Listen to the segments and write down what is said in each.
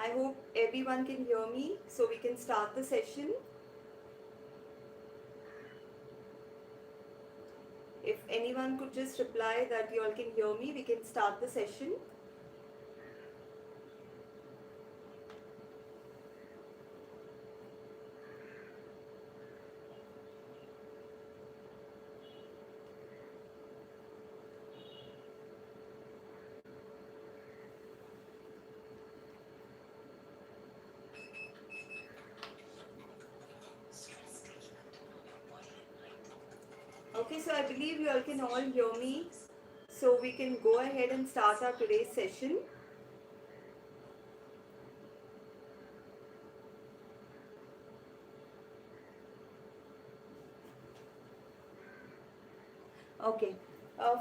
I hope everyone can hear me so we can start the session. If anyone could just reply that you all can hear me, we can start the session. Okay, so I believe you all can all hear me. So we can go ahead and start our today's session. Okay.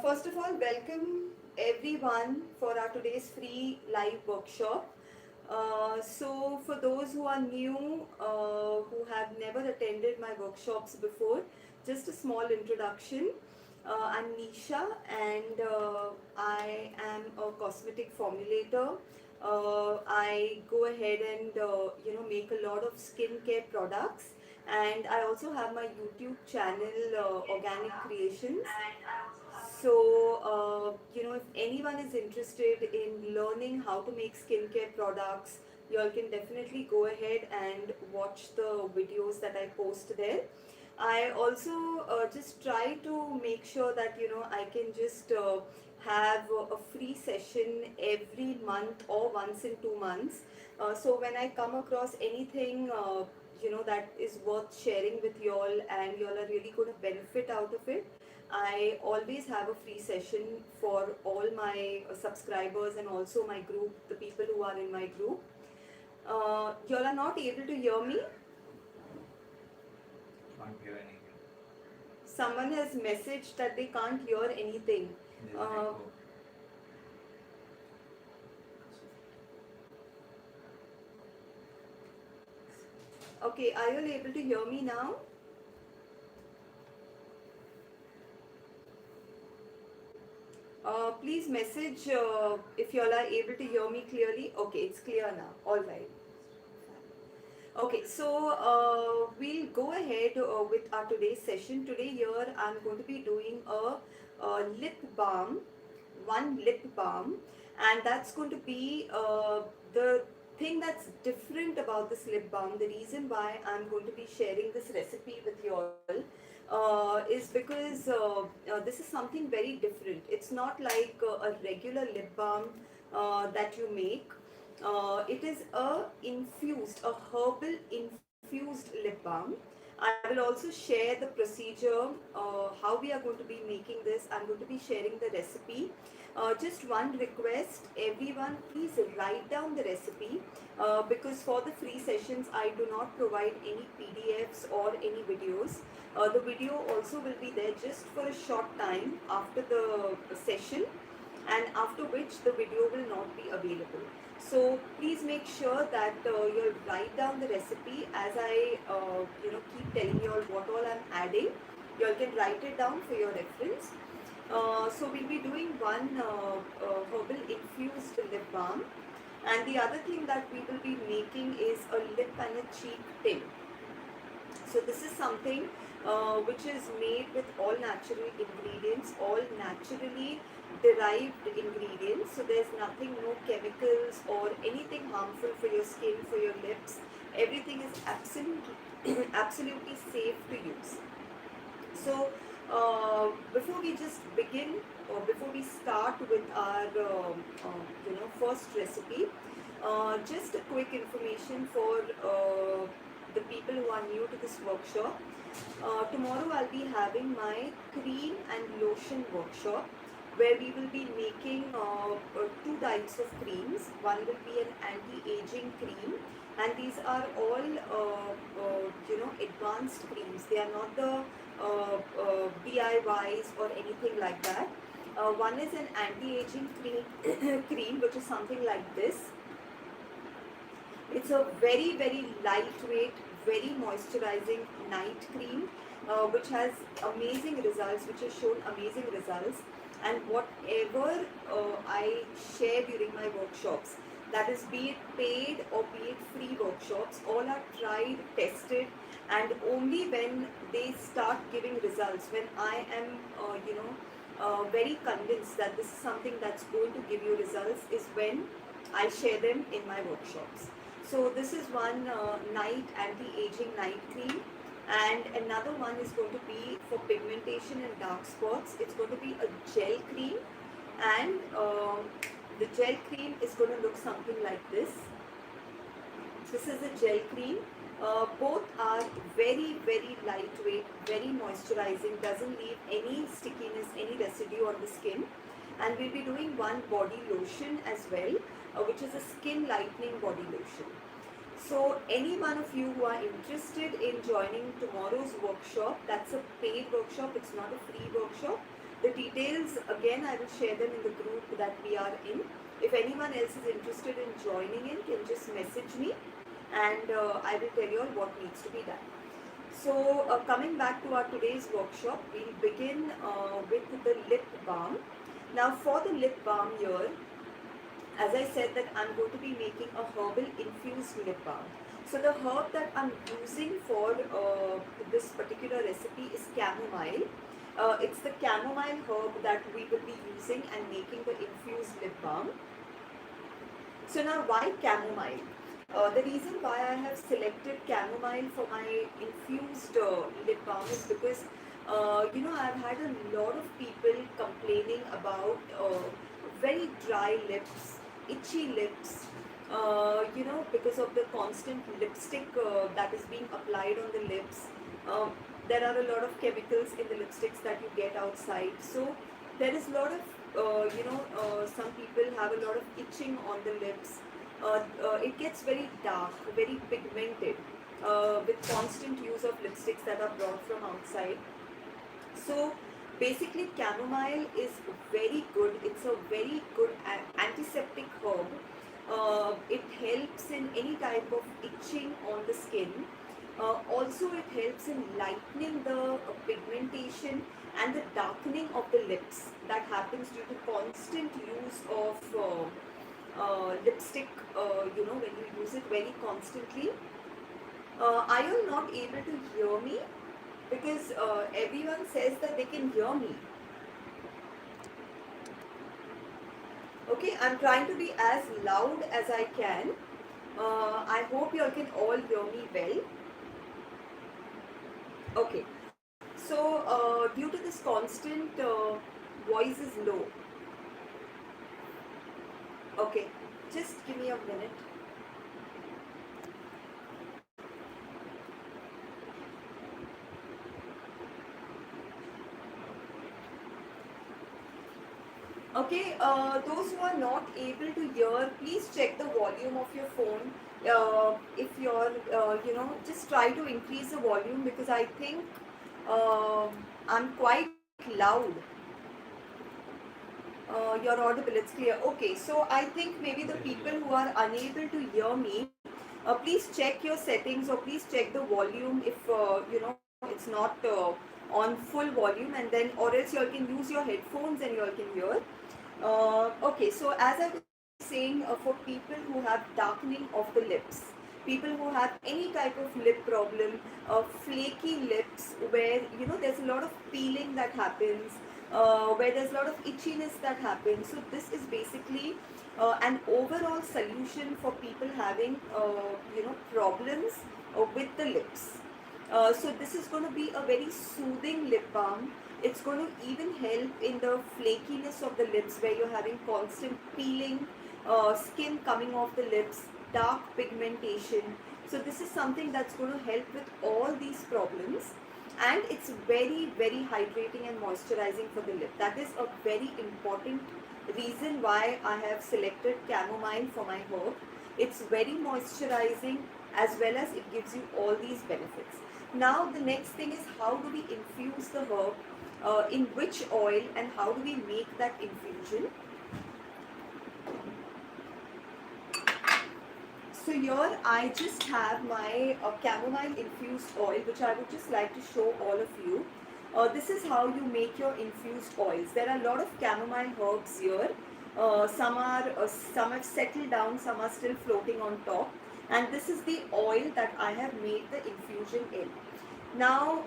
First of all, welcome everyone for our today's free live workshop. So for those who are new, who have never attended my workshops before, just a small introduction. I'm Nisha and I am a cosmetic formulator. I go ahead and make a lot of skincare products, and I also have my YouTube channel, Organic Creations. So, if anyone is interested in learning how to make skincare products, you all can definitely go ahead and watch the videos that I post there. I also just try to make sure that I can just have a free session every month or once in 2 months. So when I come across anything that is worth sharing with you all and you all are really going to benefit out of it, I always have a free session for all my subscribers and also my group, the people who are in my group. You all are not able to hear me. Can't hear anything. Someone has messaged that they can't hear anything. There's an echo. Okay, are you all able to hear me now? Please message if you all are able to hear me clearly. Okay, it's clear now. All right. Okay, so we'll go ahead with our today's session. Today here I'm going to be doing a lip balm, one lip balm, and that's going to be the thing that's different about this lip balm. The reason why I'm going to be sharing this recipe with you all is because this is something very different. It's not like a regular lip balm that you make. It is a herbal infused lip balm. I will also share the procedure, how we are going to be making this. I'm going to be sharing the recipe. Just one request, everyone, please write down the recipe because for the free sessions, I do not provide any PDFs or any videos. The video also will be there just for a short time after the session, and after which the video will not be available. So please make sure that you'll write down the recipe as I keep telling you all what all I'm adding. You all can write it down for your reference. So we'll be doing one herbal infused lip balm, and the other thing that we will be making is a lip and a cheek tint. So this is something which is made with all natural ingredients, all naturally derived ingredients. So there's nothing, no chemicals or anything harmful for your skin, for your lips. Everything is absolutely absolutely safe to use. So before we just begin, or before we start with our first recipe, just a quick information for the people who are new to this workshop. Tomorrow I'll be having my cream and lotion workshop, where we will be making two types of creams. One will be an anti-aging cream, and these are all advanced creams. They are not the DIYs or anything like that. One is an anti-aging cream which is something like this. It's a very very lightweight, very moisturizing night cream which has amazing results, which has shown amazing results. And whatever I share during my workshops, that is, be it paid or be it free workshops, all are tried, tested, and only when they start giving results, when I am, very convinced that this is something that's going to give you results, is when I share them in my workshops. So this is one night anti-aging night cream, and another one is going to be for pigmentation and dark spots. It's going to be a gel cream, and the gel cream is going to look something like this. This is the gel cream. Both are very, very lightweight, very moisturizing, doesn't leave any stickiness, any residue on the skin. And we'll be doing one body lotion as well, which is a skin lightening body lotion. So any one of you who are interested in joining tomorrow's workshop, that's a paid workshop, it's not a free workshop. The details, again, I will share them in the group that we are in. If anyone else is interested in joining in, can just message me, and I will tell you all what needs to be done. So coming back to our today's workshop, we'll begin with the lip balm. Now for the lip balm here, as I said that I'm going to be making a herbal infused lip balm. So the herb that I'm using for this particular recipe is chamomile. It's the chamomile herb that we will be using and making the infused lip balm. So now, why chamomile? The reason why I have selected chamomile for my infused lip balm is because I've had a lot of people complaining about very dry lips, itchy lips, because of the constant lipstick that is being applied on the lips. There are a lot of chemicals in the lipsticks that you get outside. So there is a lot of, some people have a lot of itching on the lips. It gets very dark, very pigmented with constant use of lipsticks that are brought from outside. So basically chamomile is very good. It's a very good antiseptic herb. It helps in any type of itching on the skin. Also it helps in lightening the pigmentation and the darkening of the lips that happens due to constant use of lipstick, when you use it very constantly. Are you not able to hear me? Because everyone says that they can hear me. Okay, I'm trying to be as loud as I can. I hope you all can all hear me well. Okay, so due to this constant voice is low. Okay, just give me a minute. Okay, those who are not able to hear, please check the volume of your phone. If you're, just try to increase the volume, because I think I'm quite loud. You're audible, it's clear. Okay, so I think maybe the people who are unable to hear me, please check your settings, or please check the volume if, it's not on full volume, and then, or else you all can use your headphones and you all can hear. Okay, so as I was saying, for people who have darkening of the lips, people who have any type of lip problem, flaky lips, where there's a lot of peeling that happens, where there's a lot of itchiness that happens. So this is basically an overall solution for people having problems with the lips. So this is going to be a very soothing lip balm. It's going to even help in the flakiness of the lips, where you're having constant peeling, skin coming off the lips, dark pigmentation. So this is something that's going to help with all these problems, and it's very, very hydrating and moisturizing for the lip. That is a very important reason why I have selected chamomile for my herb. It's very moisturizing, as well as it gives you all these benefits. Now the next thing is, how do we infuse the herb, in which oil, and how do we make that infusion? So here I just have my chamomile infused oil, which I would just like to show all of you. This is how you make your infused oils. There are a lot of chamomile herbs here. Some have settled down, some are still floating on top. And this is the oil that I have made the infusion in. Now,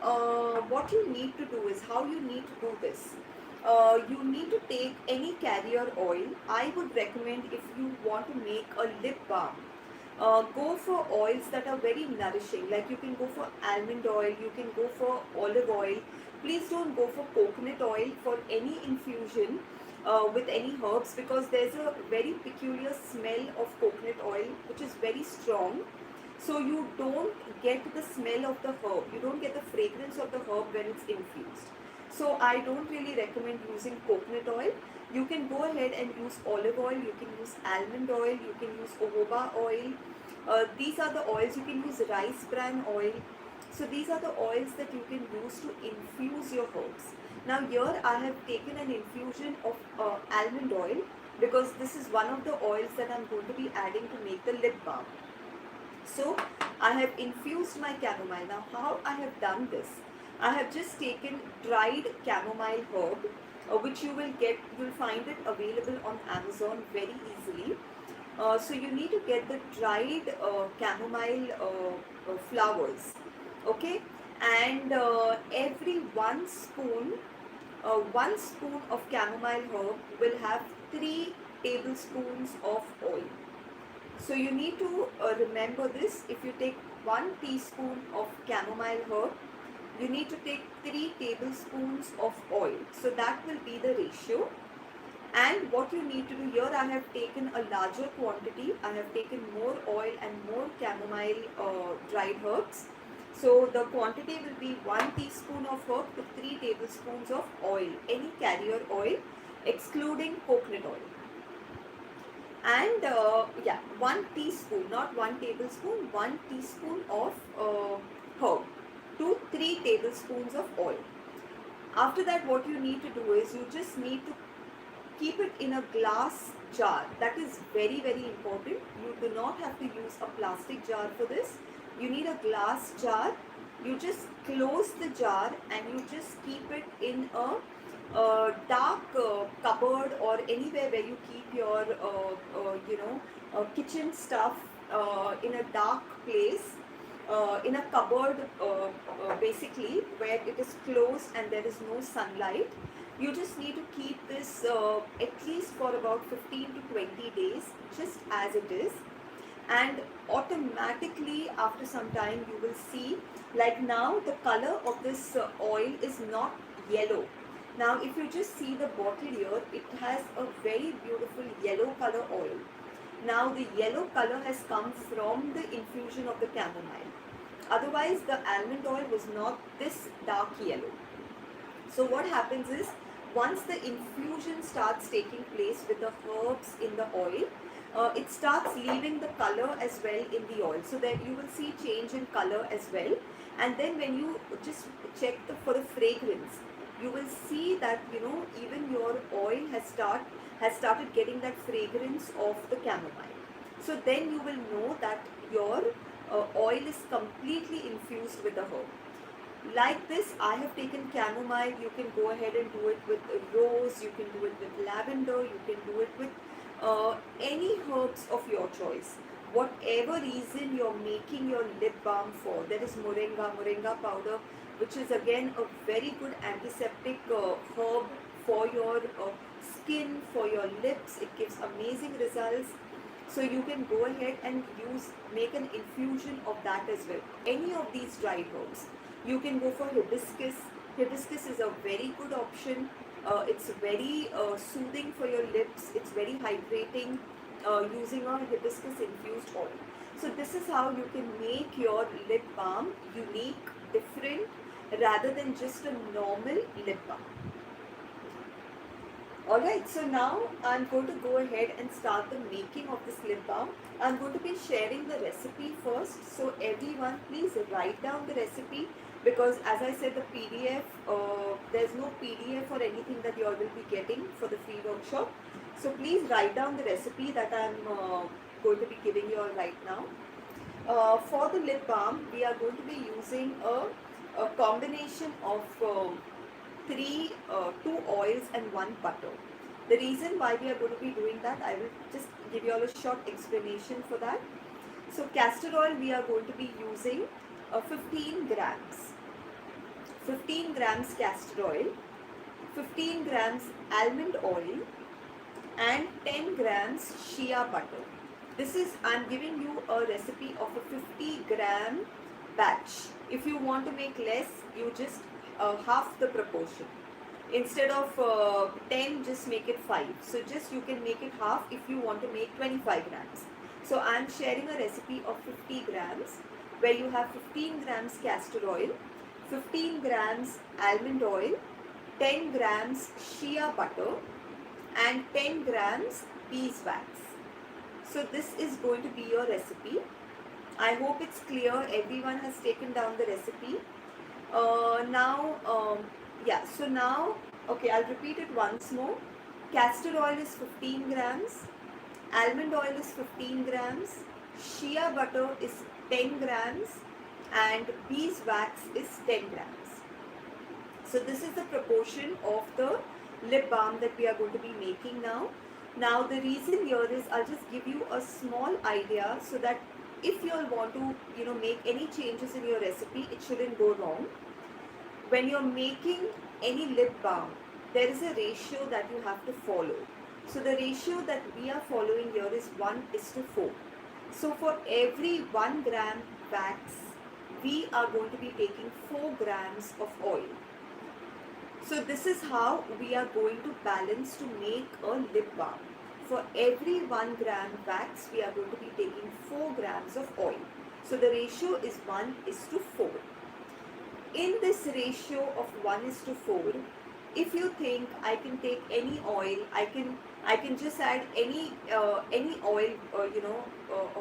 what you need to do is how you need to do this. You need to take any carrier oil. I would recommend, if you want to make a lip balm, go for oils that are very nourishing. Like you can go for almond oil, you can go for olive oil. Please don't go for coconut oil for any infusion with any herbs, because there's a very peculiar smell of coconut oil which is very strong. So you don't get the smell of the herb, you don't get the fragrance of the herb when it's infused. So I don't really recommend using coconut oil. You can go ahead and use olive oil, you can use almond oil, you can use jojoba oil. These are the oils. You can use rice bran oil. So these are the oils that you can use to infuse your herbs. Now here I have taken an infusion of almond oil, because this is one of the oils that I'm going to be adding to make the lip balm. So I have infused my chamomile. Now how I have done this, I have just taken dried chamomile herb, which you'll find it available on Amazon very easily. So you need to get the dried chamomile flowers, okay? And every 1 spoon of chamomile herb will have 3 tablespoons of oil. So you need to remember this. If you take 1 teaspoon of chamomile herb, you need to take 3 tablespoons of oil. So that will be the ratio. And what you need to do here, I have taken a larger quantity. I have taken more oil and more chamomile dried herbs. So the quantity will be 1 teaspoon of herb to 3 tablespoons of oil, any carrier oil, excluding coconut oil. And 1 teaspoon, not 1 tablespoon, 1 teaspoon of herb to 3 tablespoons of oil. After that, what you need to do is you just need to keep it in a glass jar. That is very, very important. You do not have to use a plastic jar for this. You need a glass jar. You just close the jar and you just keep it in a dark cupboard, or anywhere where you keep your kitchen stuff, in a dark place, in a cupboard, basically where it is closed and there is no sunlight. You just need to keep this at least for about 15 to 20 days, just as it is. And automatically after some time you will see, like now the color of this oil is not yellow. Now if you just see the bottle here, it has a very beautiful yellow color oil. Now the yellow color has come from the infusion of the chamomile. Otherwise the almond oil was not this dark yellow. So what happens is, once the infusion starts taking place with the herbs in the oil, it starts leaving the color as well in the oil. So that you will see change in color as well. And then when you just check for the fragrance, you will see that even your oil has started getting that fragrance of the chamomile. So then you will know that your oil is completely infused with the herb. Like this, I have taken chamomile. You can go ahead and do it with rose, you can do it with lavender, you can do it with any herbs of your choice. Whatever reason you're making your lip balm for, there is moringa powder, which is again a very good antiseptic herb for your skin, for your lips. It gives amazing results. So you can go ahead and make an infusion of that as well. Any of these dried herbs. You can go for hibiscus. Hibiscus is a very good option. It's very soothing for your lips. It's very hydrating, using a hibiscus infused oil. So this is how you can make your lip balm unique, different, rather than just a normal lip balm. Alright, so now I'm going to go ahead and start the making of this lip balm. I'm going to be sharing the recipe first. So everyone, please write down the recipe, because as I said, the PDF, there's no PDF or anything that you all will be getting for the free workshop. So please write down the recipe that I'm going to be giving you all right now. For the lip balm, we are going to be using a combination of 2 oils and 1 butter. The reason why we are going to be doing that, I will just give you all a short explanation for that. So castor oil we are going to be using 15 grams. 15 grams castor oil, 15 grams almond oil, and 10 grams shea butter. This is, I'm giving you a recipe of a 50-gram batch. If you want to make less, you just half the proportion. Instead of 10, just make it 5. So just you can make it half if you want to make 25 grams. So I'm sharing a recipe of 50 grams where you have 15 grams castor oil, 15 grams almond oil, 10 grams shea butter, and 10 grams beeswax. So this is going to be your recipe. I hope it's clear. Everyone has taken down the recipe. Yeah, so now, okay, I'll repeat it once more. Castor oil is 15 grams, almond oil is 15 grams, shea butter is 10 grams, and beeswax is 10 grams. So this is the proportion of the lip balm that we are going to be making now. Now the reason here is, I'll just give you a small idea so that if you all want to make any changes in your recipe, it shouldn't go wrong. When you're making any lip balm, there is a ratio that you have to follow. So the ratio that we are following here is 1:4. So for every 1 gram wax, we are going to be taking 4 grams of oil. So this is how we are going to balance to make a lip balm. For every 1 gram wax, we are going to be taking 4 grams of oil. So the ratio is 1:4. In this ratio of 1:4, if you think I can take any oil, I can just add any oil,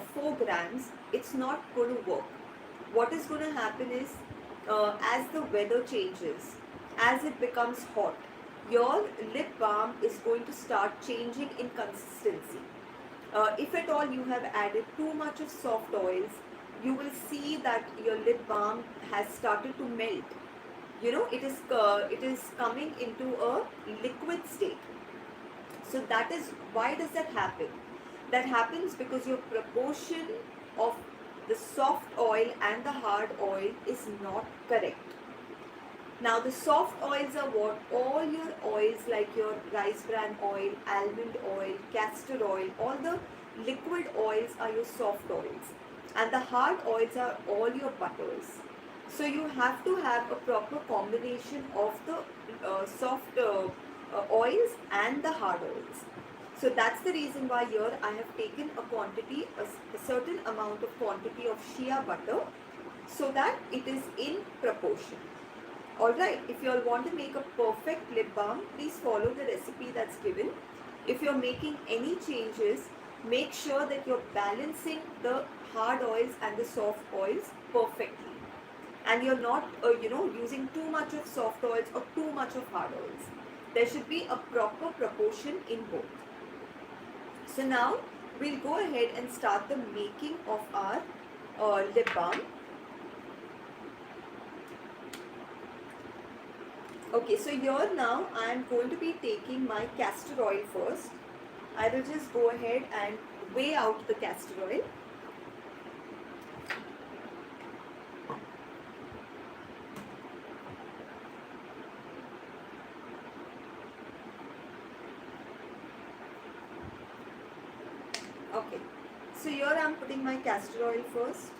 of 4 grams, it's not going to work. What is going to happen is, as the weather changes, as it becomes hot, your lip balm is going to start changing in consistency. If at all you have added too much of soft oils, you will see that your lip balm has started to melt. It is coming into a liquid state. So that is, why does that happen? That happens because your proportion of the soft oil and the hard oil is not correct. Now the soft oils are what? All your oils like your rice bran oil, almond oil, castor oil, all the liquid oils are your soft oils. And the hard oils are all your butters. So you have to have a proper combination of the soft oils and the hard oils. So that's the reason why here I have taken a certain amount of quantity of shea butter, so that it is in proportion. Alright, if you all want to make a perfect lip balm, please follow the recipe that's given. If you're making any changes, make sure that you're balancing the hard oils and the soft oils perfectly. And you're not, using too much of soft oils or too much of hard oils. There should be a proper proportion in both. So now, we'll go ahead and start the making of our lip balm. Okay, so here now I am going to be taking my castor oil first. I will just go ahead and weigh out the castor oil. Okay, so here I am putting my castor oil first.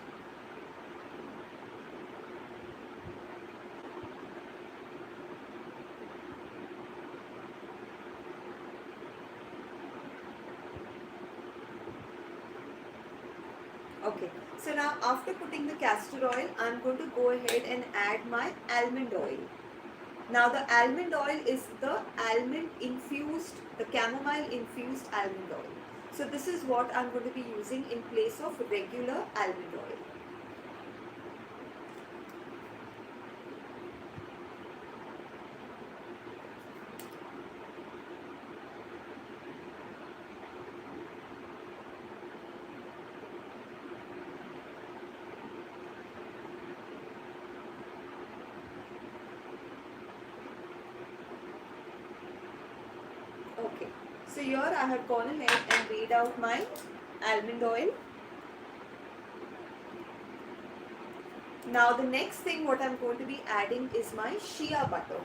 Okay, so now after putting the castor oil, I'm going to go ahead and add my almond oil. Now the almond oil is the chamomile infused almond oil. So this is what I'm going to be using in place of regular almond oil. Okay. here I have gone ahead and weighed out my almond oil. Now the next thing what I'm going to be adding is my shea butter.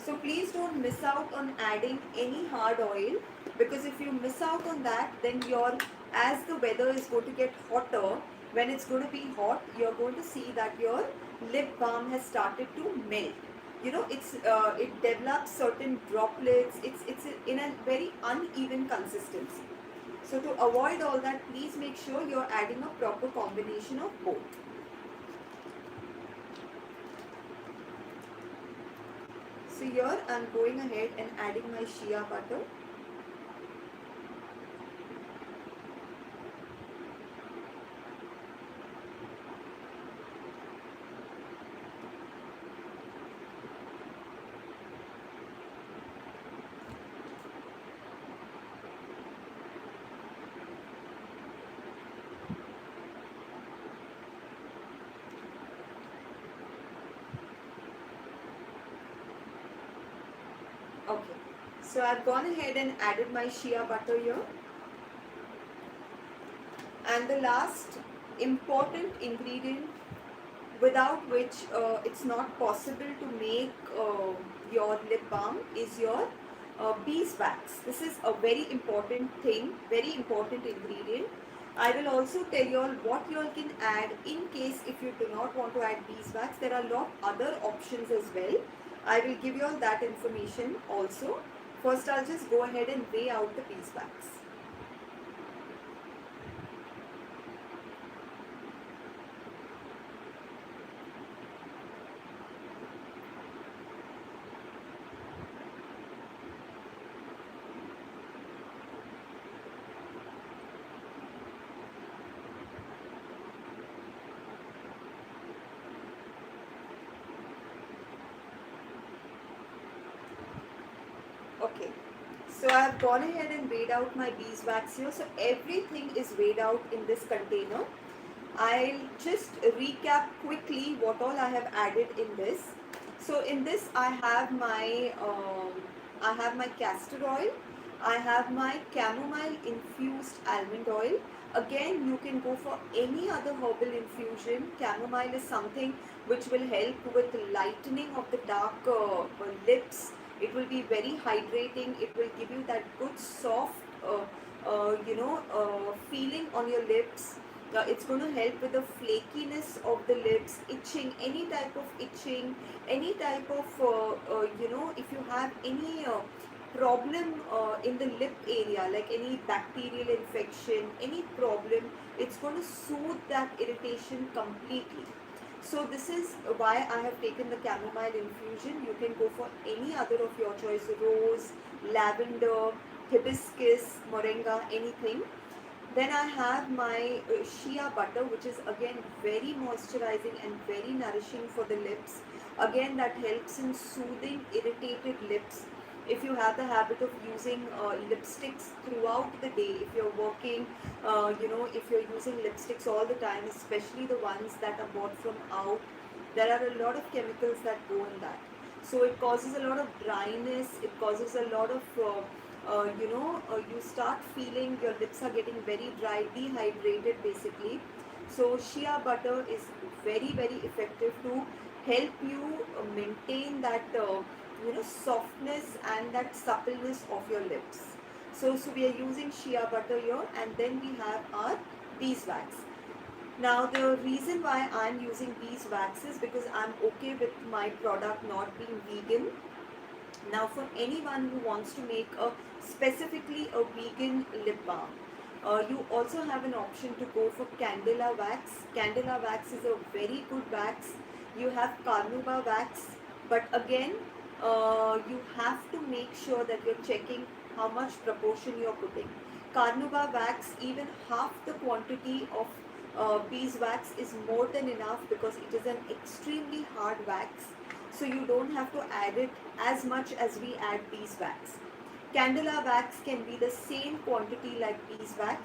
So please don't miss out on adding any hard oil, because if you miss out on that, then as the weather is going to get hotter, when it's going to be hot, you're going to see that your lip balm has started to melt. You know, it develops certain droplets. It's in a very uneven consistency. So to avoid all that, please make sure you're adding a proper combination of both. So here I'm going ahead and adding my shea butter. Okay, so I've gone ahead and added my shea butter here. And the last important ingredient without which it's not possible to make your lip balm is your beeswax. This is a very important thing, very important ingredient. I will also tell you all what you all can add in case if you do not want to add beeswax. There are a lot other options as well. I will give you all that information also. First, I'll just go ahead and weigh out the beeswax. Okay, so I have gone ahead and weighed out my beeswax here. So everything is weighed out in this container. I'll just recap quickly what all I have added in this. So in this I have my castor oil, I have my chamomile infused almond oil. Again, you can go for any other herbal infusion. Chamomile is something which will help with lightening of the dark lips. It will be very hydrating. It will give you that good soft feeling on your lips. It's going to help with the flakiness of the lips, itching, any type of itching, any type of if you have any problem in the lip area, like any bacterial infection, any problem, it's going to soothe that irritation completely. So this is why I have taken the chamomile infusion. You can go for any other of your choice, rose, lavender, hibiscus, moringa, anything. Then I have my shea butter, which is again very moisturizing and very nourishing for the lips. Again, that helps in soothing irritated lips. If you have the habit of using lipsticks throughout the day, if you're working, if you're using lipsticks all the time, especially the ones that are bought from out, there are a lot of chemicals that go in that. So it causes a lot of dryness, it causes a lot of you start feeling your lips are getting very dry, dehydrated basically. So shea butter is very, very effective to help you maintain that softness and that suppleness of your lips. So we are using shea butter here, and then we have our beeswax. Now the reason why I'm using beeswax is because I'm okay with my product not being vegan. Now for anyone who wants to make specifically a vegan lip balm, you also have an option to go for candela wax. Candela wax is a very good wax. You have carnauba wax, but again you have to make sure that you're checking how much proportion you're putting. Carnauba wax, even half the quantity of beeswax is more than enough, because it is an extremely hard wax. So you don't have to add it as much as we add beeswax. Candela wax can be the same quantity like beeswax,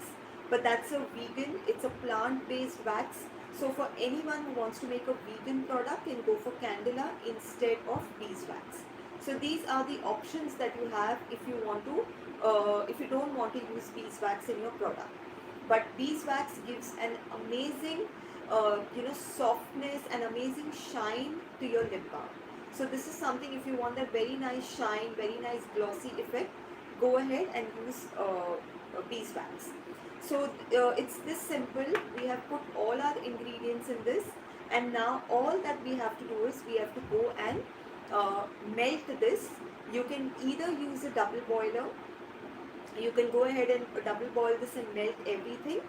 but that's a vegan, it's a plant-based wax. So for anyone who wants to make a vegan product, can go for candela instead of beeswax. So these are the options that you have if you want to, if you don't want to use beeswax in your product. But beeswax gives an amazing, softness and amazing shine to your lip balm. So this is something, if you want that very nice shine, very nice glossy effect, go ahead and use beeswax. So it's this simple. We have put all our ingredients in this, and now all that we have to do is we have to go and melt this. You can either use a double boiler, you can go ahead and double boil this and melt everything,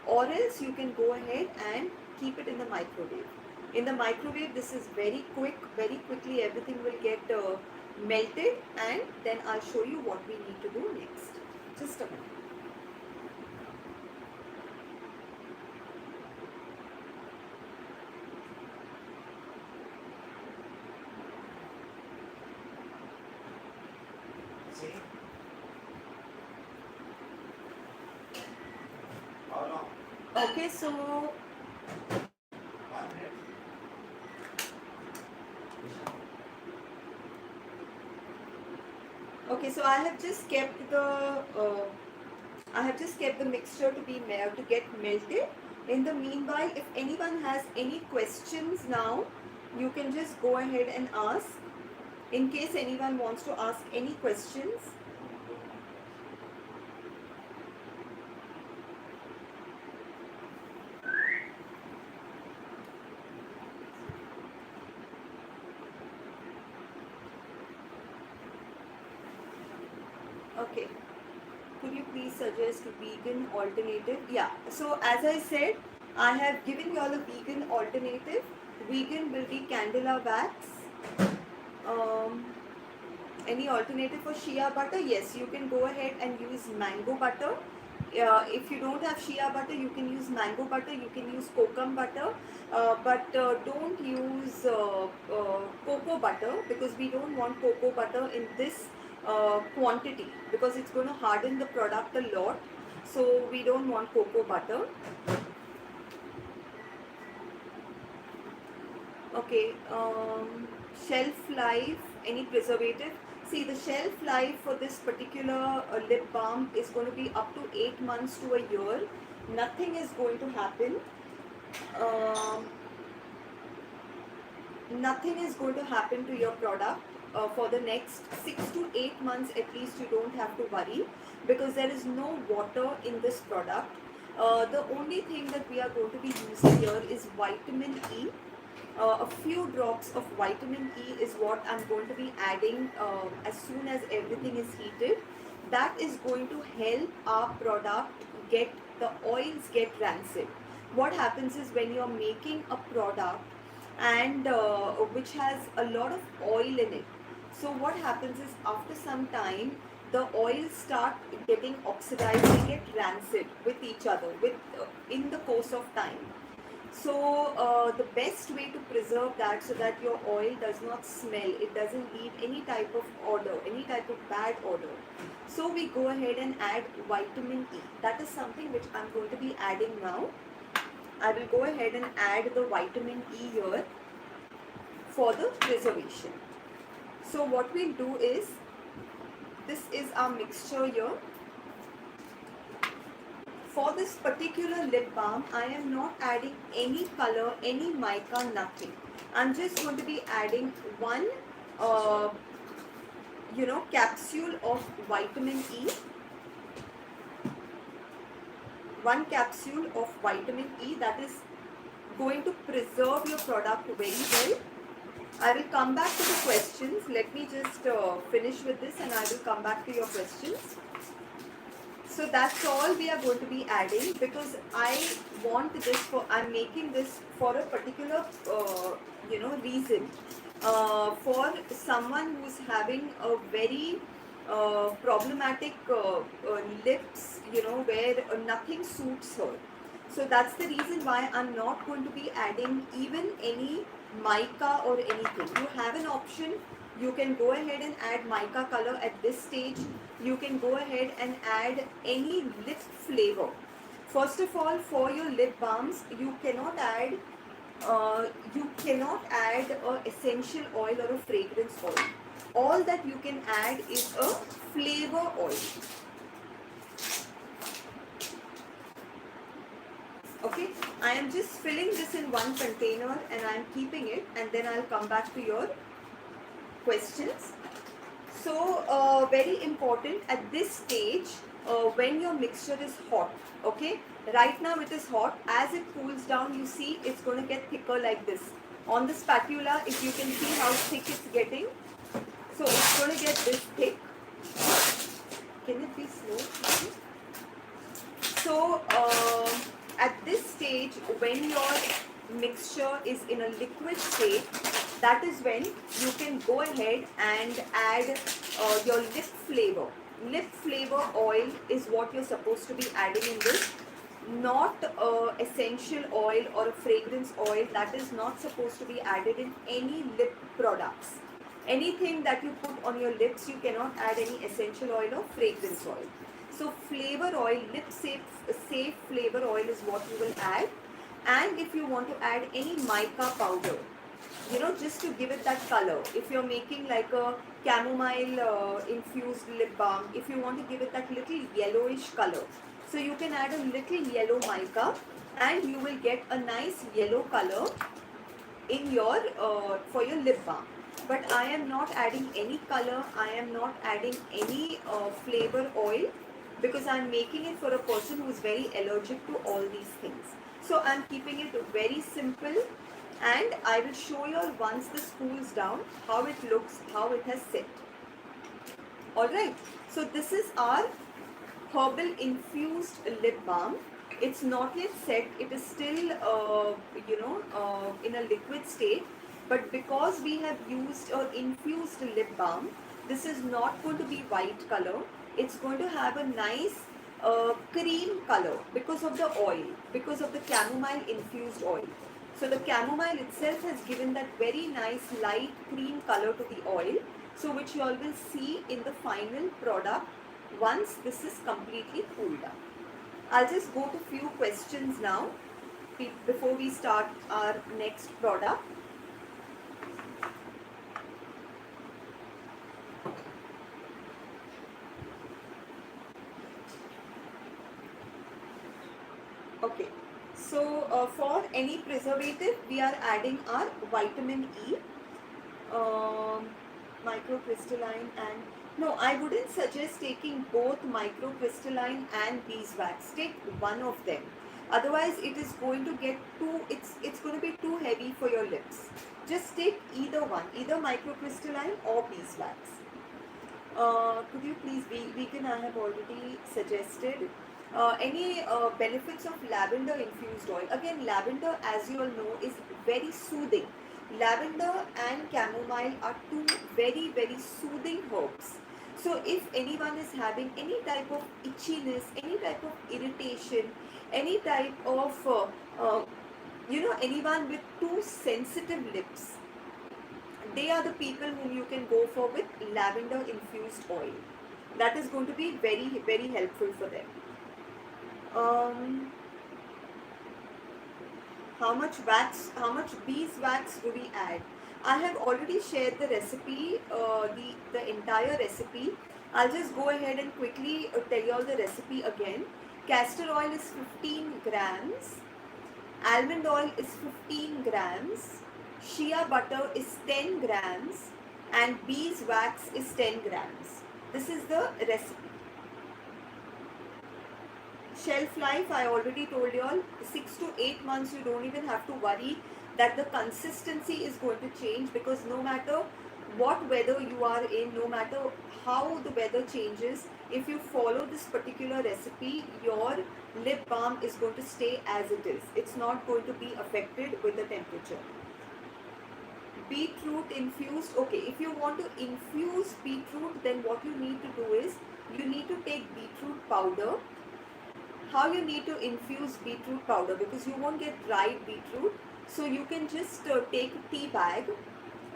or else you can go ahead and keep it in the microwave. In the microwave, this is very quick, very quickly everything will get melted, and then I'll show you what we need to do next. Just a minute. See? Okay, so 1 minute. okay, so I have just kept the mixture to be to get melted. In the meanwhile, if anyone has any questions now, you can just go ahead and ask. In case anyone wants to ask any questions. Okay. Could you please suggest vegan alternative? Yeah. So as I said, I have given you all a vegan alternative. Vegan will be candela wax. Any alternative for shea butter? Yes, you can go ahead and use mango butter. If you don't have shea butter, you can use mango butter, you can use kokum butter, but don't use cocoa butter, because we don't want cocoa butter in this quantity, because it's going to harden the product a lot. So we don't want cocoa butter. Okay, shelf life, any preservative? See, the shelf life for this particular lip balm is going to be up to 8 months to a year. Nothing is going to happen. Nothing is going to happen to your product for the next 6 to 8 months at least. You don't have to worry, because there is no water in this product. The only thing that we are going to be using here is vitamin E. A few drops of vitamin E is what I'm going to be adding as soon as everything is heated. That is going to help our product get the oils get rancid. What happens is, when you're making a product and which has a lot of oil in it, so what happens is, after some time the oils start getting oxidized, they get rancid with each other in the course of time. So the best way to preserve that, so that your oil does not smell, it doesn't leave any type of odor, any type of bad odor. So we go ahead and add vitamin E. That is something which I'm going to be adding now. I will go ahead and add the vitamin E here for the preservation. So what we'll do is, this is our mixture here. For this particular lip balm, I am not adding any color, any mica, nothing. I'm just going to be adding one, capsule of vitamin E. One capsule of vitamin E that is going to preserve your product very well. I will come back to the questions. Let me just finish with this, and I will come back to your questions. So that's all we are going to be adding, because I want this for, I'm making this for a particular, reason. For someone who's having a very problematic lips, where nothing suits her. So that's the reason why I'm not going to be adding even any mica or anything. You have an option. You can go ahead and add mica color at this stage. You can go ahead and add any lip flavor. First of all, for your lip balms, you cannot add a essential oil or a fragrance oil. all that you can add is a flavor oil. Okay, I am just filling this in one container and I am keeping it, and then I'll come back to your questions. So very important at this stage, when your mixture is hot, okay, right now it is hot. As it cools down, you see it's going to get thicker like this. On the spatula, if you can see how thick it's getting, so it's going to get this thick. Can it be slow? So at this stage, when your mixture is in a liquid state, that is when you can go ahead and add your lip flavor. Lip flavor oil is what you're supposed to be adding in this, not essential oil or a fragrance oil. That is not supposed to be added in any lip products. Anything that you put on your lips, you cannot add any essential oil or fragrance oil. So flavor oil, lip safe flavor oil is what you will add. And if you want to add any mica powder, you know, just to give it that color, if you're making like a chamomile infused lip balm, if you want to give it that little yellowish color, so you can add a little yellow mica and you will get a nice yellow color in your for your lip balm. But I am not adding any color, I am not adding any flavor oil, because I am making it for a person who is very allergic to all these things. So I am keeping it very simple, and I will show you all once this cools down how it looks, how it has set. Alright, so this is our herbal infused lip balm. It's not yet set, it is still in a liquid state, but because we have used an infused lip balm, this is not going to be white color. It's going to have a nice cream color because of the oil, because of the chamomile infused oil. So the chamomile itself has given that very nice light cream color to the oil, so which you all will see in the final product once this is completely cooled down. I'll just go to few questions now before we start our next product. Okay, so for any preservative, we are adding our vitamin E, microcrystalline, and no, I wouldn't suggest taking both microcrystalline and beeswax. Take one of them. Otherwise, it is going to get it's going to be too heavy for your lips. Just take either one, either microcrystalline or beeswax. Could you please be vegan? I have already suggested. Any benefits of lavender infused oil? Again, lavender, as you all know, is very soothing. Lavender and chamomile are two very, very soothing herbs. So if anyone is having any type of itchiness, any type of irritation, any type of anyone with too sensitive lips, they are the people whom you can go for with lavender infused oil. That is going to be very, very helpful for them. How much beeswax do we add? I have already shared the recipe, the entire recipe. I'll just go ahead and quickly tell you all the recipe again. Castor oil is 15 grams. Almond oil is 15 grams. Shea butter is 10 grams. And beeswax is 10 grams. This is the recipe. Shelf life, I already told you all, 6 to 8 months. You don't even have to worry that the consistency is going to change, because no matter what weather you are in, no matter how the weather changes, if you follow this particular recipe, your lip balm is going to stay as it is. It's not going to be affected with the temperature. Beetroot infused. Okay, if you want to infuse beetroot, then what you need to do is you need to take beetroot powder. How you need to infuse beetroot powder, because you won't get dried beetroot, so you can just take a tea bag,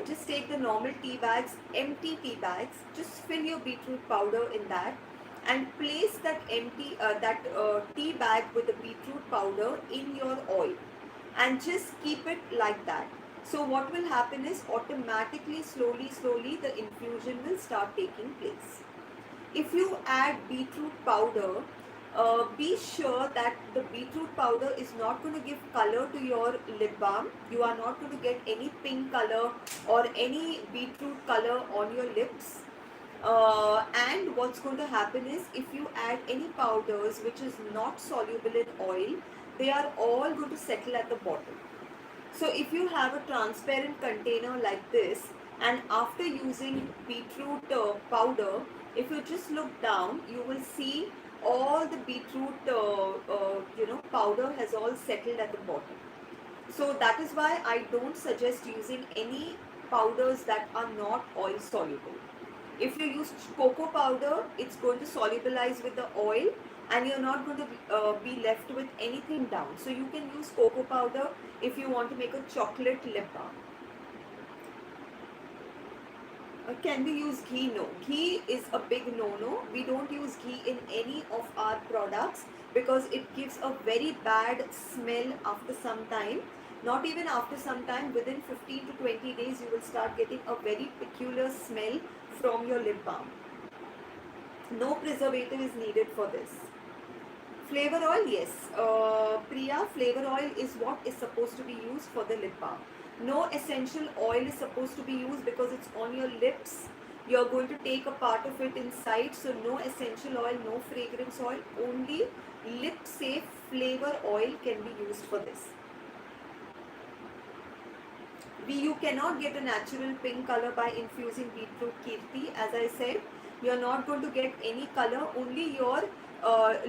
just take the normal tea bags, empty tea bags, just fill your beetroot powder in that and place that tea bag with the beetroot powder in your oil and just keep it like that. So what will happen is automatically, slowly the infusion will start taking place. If you add beetroot powder, be sure that the beetroot powder is not going to give color to your lip balm. You are not going to get any pink color or any beetroot color on your lips. And what's going to happen is, if you add any powders which is not soluble in oil, they are all going to settle at the bottom. So if you have a transparent container like this, and after using beetroot powder, if you just look down, you will see all the beetroot powder has all settled at the bottom. So that is why I don't suggest using any powders that are not oil soluble. If you use cocoa powder, it's going to solubilize with the oil, and you're not going to be left with anything down. So you can use cocoa powder if you want to make a chocolate lip balm. Can we use ghee? No. Ghee is a big no-no. We don't use ghee in any of our products because it gives a very bad smell after some time. Not even after some time, within 15 to 20 days, you will start getting a very peculiar smell from your lip balm. No preservative is needed for this. Flavor oil, yes. Priya, flavor oil is what is supposed to be used for the lip balm. No essential oil is supposed to be used because it's on your lips. You're going to take a part of it inside. So no essential oil, no fragrance oil. Only lip safe flavor oil can be used for this. You cannot get a natural pink color by infusing beetroot kirti. As I said, you're not going to get any color. Only your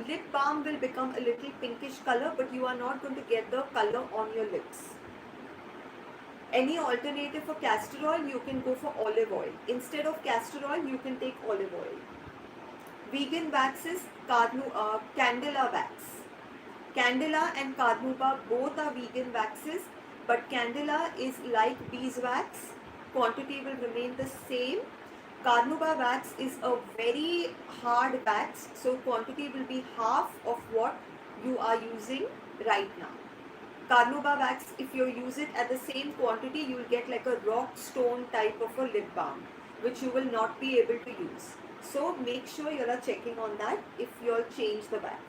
lip balm will become a little pinkish color, but you are not going to get the color on your lips. Any alternative for castor oil, you can go for olive oil. Instead of castor oil, you can take olive oil. Vegan waxes, candela wax. Candela and carnauba both are vegan waxes, but candela is like beeswax. Quantity will remain the same. Carnauba wax is a very hard wax, so quantity will be half of what you are using right now. Carnauba wax, if you use it at the same quantity, you will get like a rock stone type of a lip balm, which you will not be able to use. So make sure you are checking on that if you all change the wax.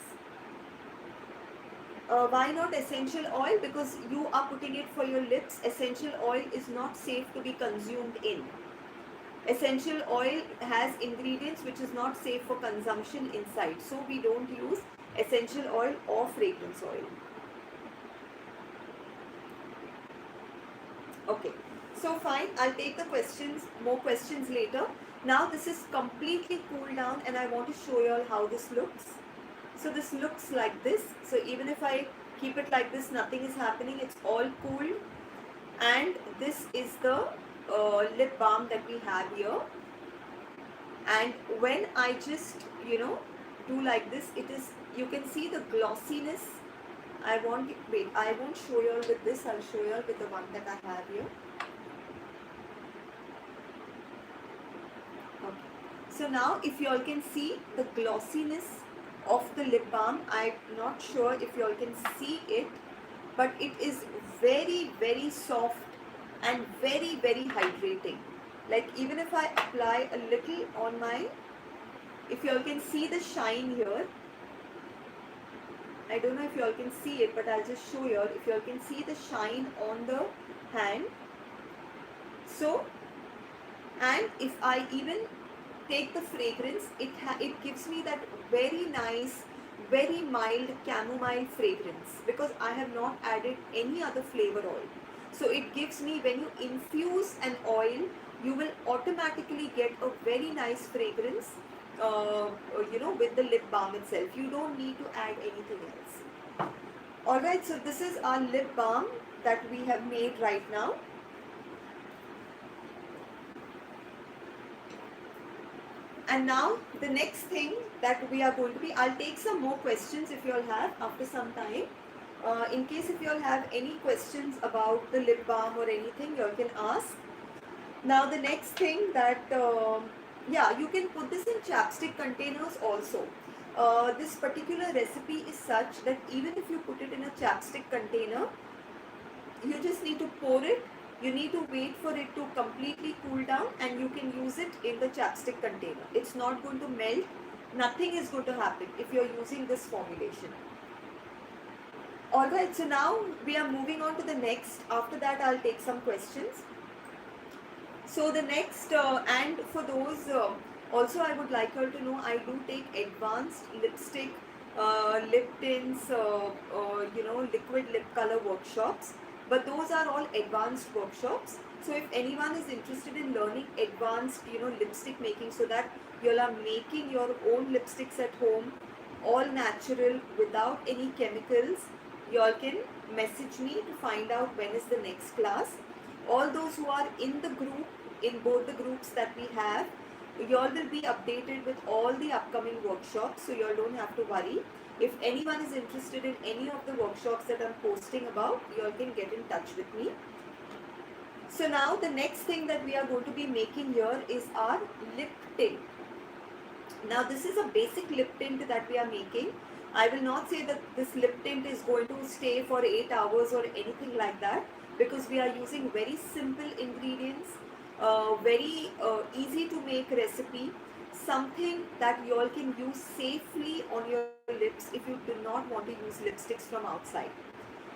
Why not essential oil? Because you are putting it for your lips. Essential oil is not safe to be consumed in. Essential oil has ingredients which is not safe for consumption inside. So we don't use essential oil or fragrance oil. Okay, so fine, I'll take the questions, more questions later. Now this is completely cooled down and I want to show you all how this looks. So this looks like this. So even if I keep it like this, nothing is happening. It's all cooled. And this is the lip balm that we have here. And when I just, do like this, it is, you can see the glossiness. I won't show you all with this. I'll show you all with the one that I have here. Okay. So now if you all can see the glossiness of the lip balm, I'm not sure if you all can see it, but it is very, very soft and very, very hydrating. Like even if I apply a little on my, if you all can see the shine here, I don't know if you all can see it, but I'll just show you all. If you all can see the shine on the hand. So, and if I even take the fragrance, it gives me that very nice, very mild chamomile fragrance because I have not added any other flavor oil. So it gives me, when you infuse an oil, you will automatically get a very nice fragrance, with the lip balm itself. You don't need to add anything else. Alright, so this is our lip balm that we have made right now. And now the next thing that we are going to be, I'll take some more questions if you all have after some time. In case if you all have any questions about the lip balm or anything, you all can ask. Now the next thing that, you can put this in chapstick containers also. This particular recipe is such that even if you put it in a chapstick container, you just need to pour it You need to wait for it to completely cool down and you can use it in the chapstick container. It's not going to melt. Nothing is going to happen if you're using this formulation. Alright, so now we are moving on to the next. After that, I'll take some questions. So the next, and for those, also I would like her to know, I do take advanced lipstick, lip tints, liquid lip color workshops. But those are all advanced workshops. So if anyone is interested in learning advanced, lipstick making, so that you all are making your own lipsticks at home, all natural, without any chemicals, you all can message me to find out when is the next class. All those who are in the group, in both the groups that we have, you all will be updated with all the upcoming workshops, so you all don't have to worry. If anyone is interested in any of the workshops that I'm posting about, you all can get in touch with me. So now the next thing that we are going to be making here is our lip tint. Now this is a basic lip tint that we are making. I will not say that this lip tint is going to stay for 8 hours or anything like that, because we are using very simple ingredients, very easy to make recipe, something that you all can use safely on your lips if you do not want to use lipsticks from outside.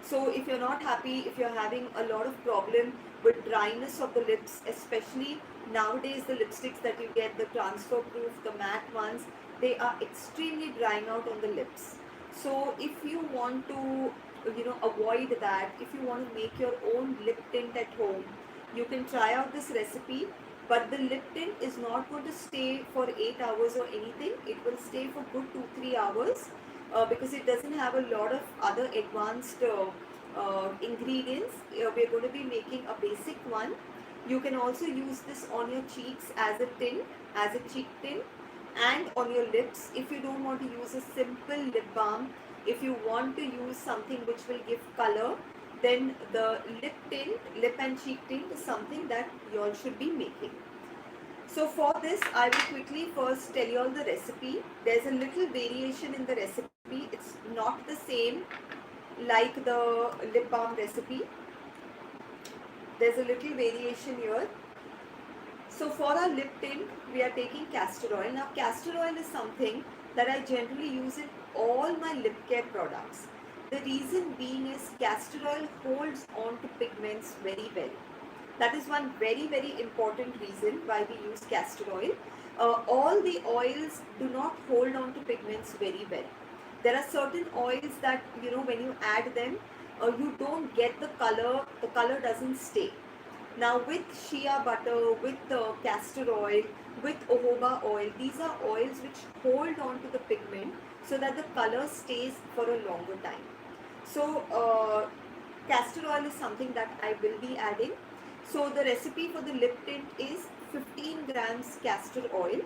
So if you're not happy, if you're having a lot of problem with dryness of the lips, especially nowadays the lipsticks that you get, the transfer proof, the matte ones, they are extremely drying out on the lips. So if you want to, avoid that, if you want to make your own lip tint at home, you can try out this recipe. But the lip tint is not going to stay for 8 hours or anything. It will stay for good 2-3 hours, because it doesn't have a lot of other advanced ingredients. We're going to be making a basic one. You can also use this on your cheeks as a tint, as a cheek tint, and on your lips. If you don't want to use a simple lip balm, if you want to use something which will give color, then the lip tint, lip and cheek tint is something that you all should be making. So for this, I will quickly first tell you all the recipe. There's a little variation in the recipe. It's not the same like the lip balm recipe. There's a little variation here. So for our lip tint, we are taking castor oil. Now castor oil is something that I generally use in all my lip care products. The reason being is castor oil holds on to pigments very well. That is one very, very important reason why we use castor oil. All the oils do not hold on to pigments very well. There are certain oils that, when you add them, you don't get the color doesn't stay. Now with shea butter, with castor oil, with jojoba oil, these are oils which hold on to the pigment so that the color stays for a longer time. So castor oil is something that I will be adding. So the recipe for the lip tint is 15 grams castor oil.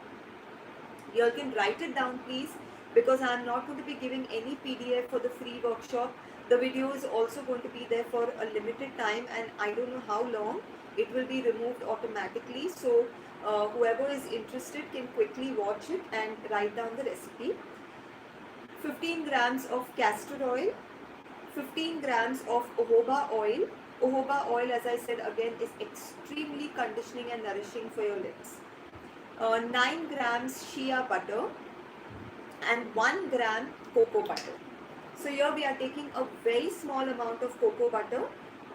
You all can write it down please, because I am not going to be giving any PDF for the free workshop. The video is also going to be there for a limited time and I don't know how long. It will be removed automatically. So whoever is interested can quickly watch it and write down the recipe. 15 grams of castor oil, 15 grams of jojoba oil. Jojoba oil, as I said again, is extremely conditioning and nourishing for your lips. 9 grams shea butter and 1 gram cocoa butter. So here we are taking a very small amount of cocoa butter,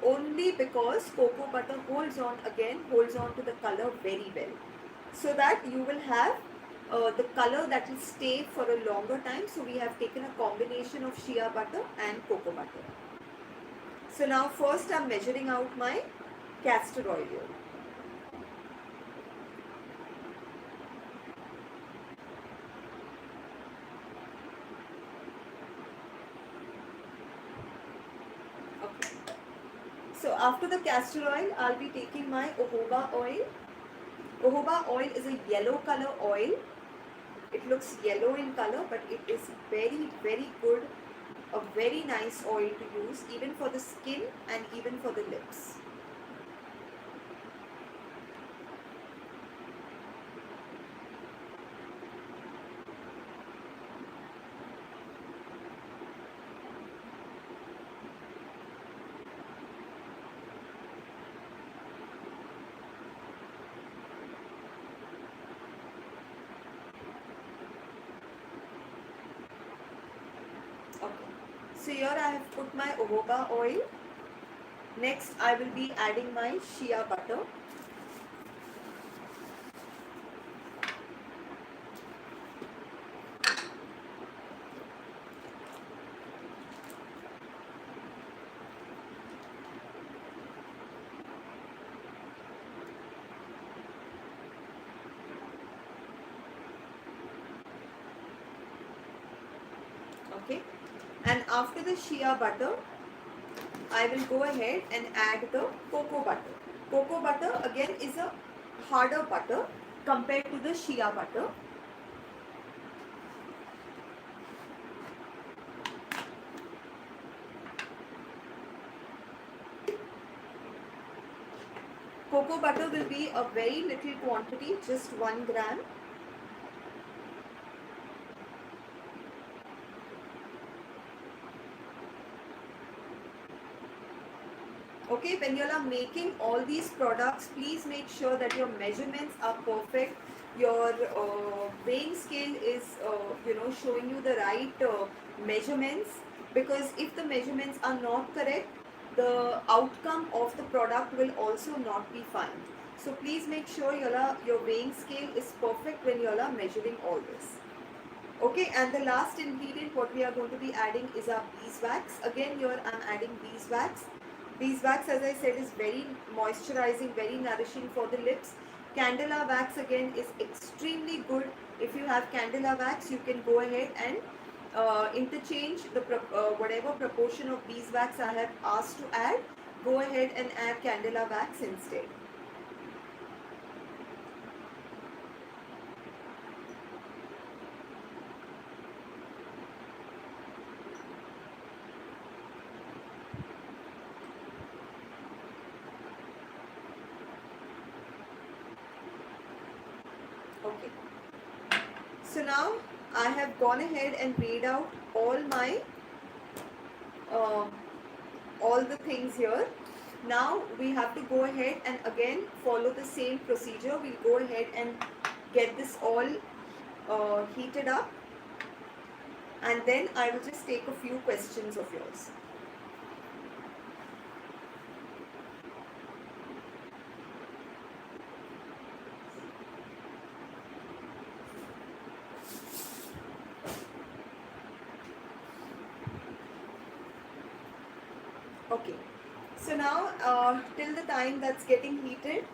only because cocoa butter holds on to the color very well. So that you will have the color that will stay for a longer time. So we have taken a combination of shea butter and cocoa butter. So now first I am measuring out my castor oil here. Okay. So after the castor oil, I'll be taking my jojoba oil. Jojoba oil is a yellow color oil. It looks yellow in color, but it is very, very good. A very nice oil to use even for the skin and even for the lips. So here I have put my jojoba oil. Next I will be adding my shea butter. Okay, and after the shea butter I will go ahead and add the cocoa butter. Cocoa butter again is a harder butter compared to the shea butter. Cocoa butter will be a very little quantity, just 1 gram. Okay, when you are making all these products, please make sure that your measurements are perfect. Your weighing scale is, showing you the right measurements. Because if the measurements are not correct, the outcome of the product will also not be fine. So please make sure your weighing scale is perfect when you are measuring all this. Okay, and the last ingredient what we are going to be adding is our beeswax. Again, here I am adding beeswax. Beeswax, as I said, is very moisturizing, very nourishing for the lips. Candela wax again is extremely good. If you have candela wax, you can go ahead and interchange the whatever proportion of beeswax I have asked to add. Go ahead and add candela wax instead. Okay. So now I have gone ahead and weighed out uh, all the things here. Now we have to go ahead and again follow the same procedure. We'll go ahead and get this all heated up, and then I will just take a few questions of yours. Okay, so now till the time that's getting heated,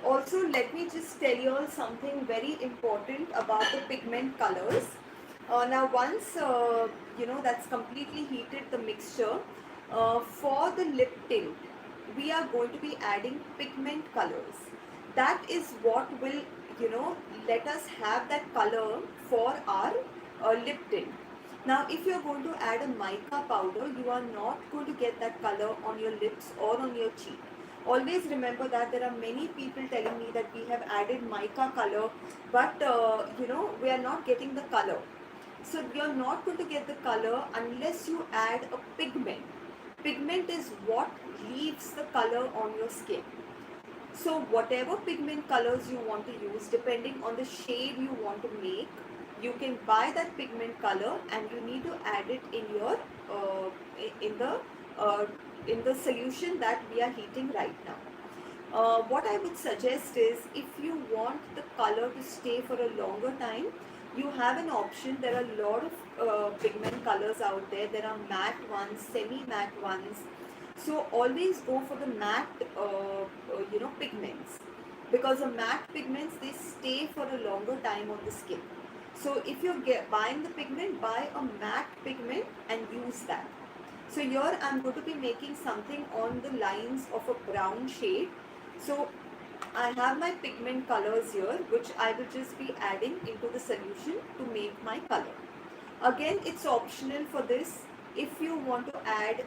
also let me just tell you all something very important about the pigment colors. Now once that's completely heated, the mixture, for the lip tint we are going to be adding pigment colors. That is what will let us have that color for our lip tint. Now if you are going to add a mica powder, you are not going to get that color on your lips or on your cheek. Always remember that there are many people telling me that we have added mica color, but we are not getting the color. So you are not going to get the color unless you add a pigment. Pigment is what leaves the color on your skin. So whatever pigment colors you want to use, depending on the shade you want to make, you can buy that pigment color and you need to add it in your uh, in the solution that we are heating right now. What I would suggest is, if you want the color to stay for a longer time, you have an option. There are a lot of pigment colors out there. There are matte ones, semi-matte ones. So always go for the matte pigments, because the matte pigments, they stay for a longer time on the skin. So if you're buying the pigment, buy a matte pigment and use that. So here I'm going to be making something on the lines of a brown shade. So I have my pigment colors here, which I will just be adding into the solution to make my color. Again, it's optional for this. If you want to add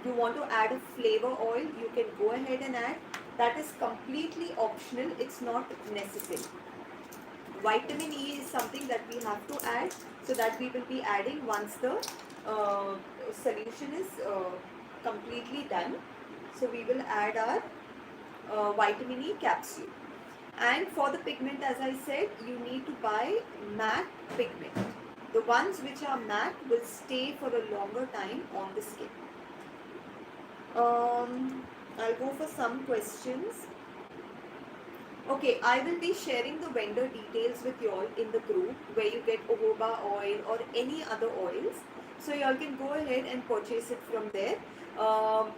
you want to add a flavor oil, you can go ahead and add. That is completely optional. It's not necessary. Vitamin E is something that we have to add, so that we will be adding once the solution is completely done. So we will add our vitamin E capsule. And for the pigment, as I said, you need to buy matte pigment. The ones which are matte will stay for a longer time on the skin. I'll go for some questions. Okay, I will be sharing the vendor details with you all in the group where you get jojoba oil or any other oils. So you all can go ahead and purchase it from there.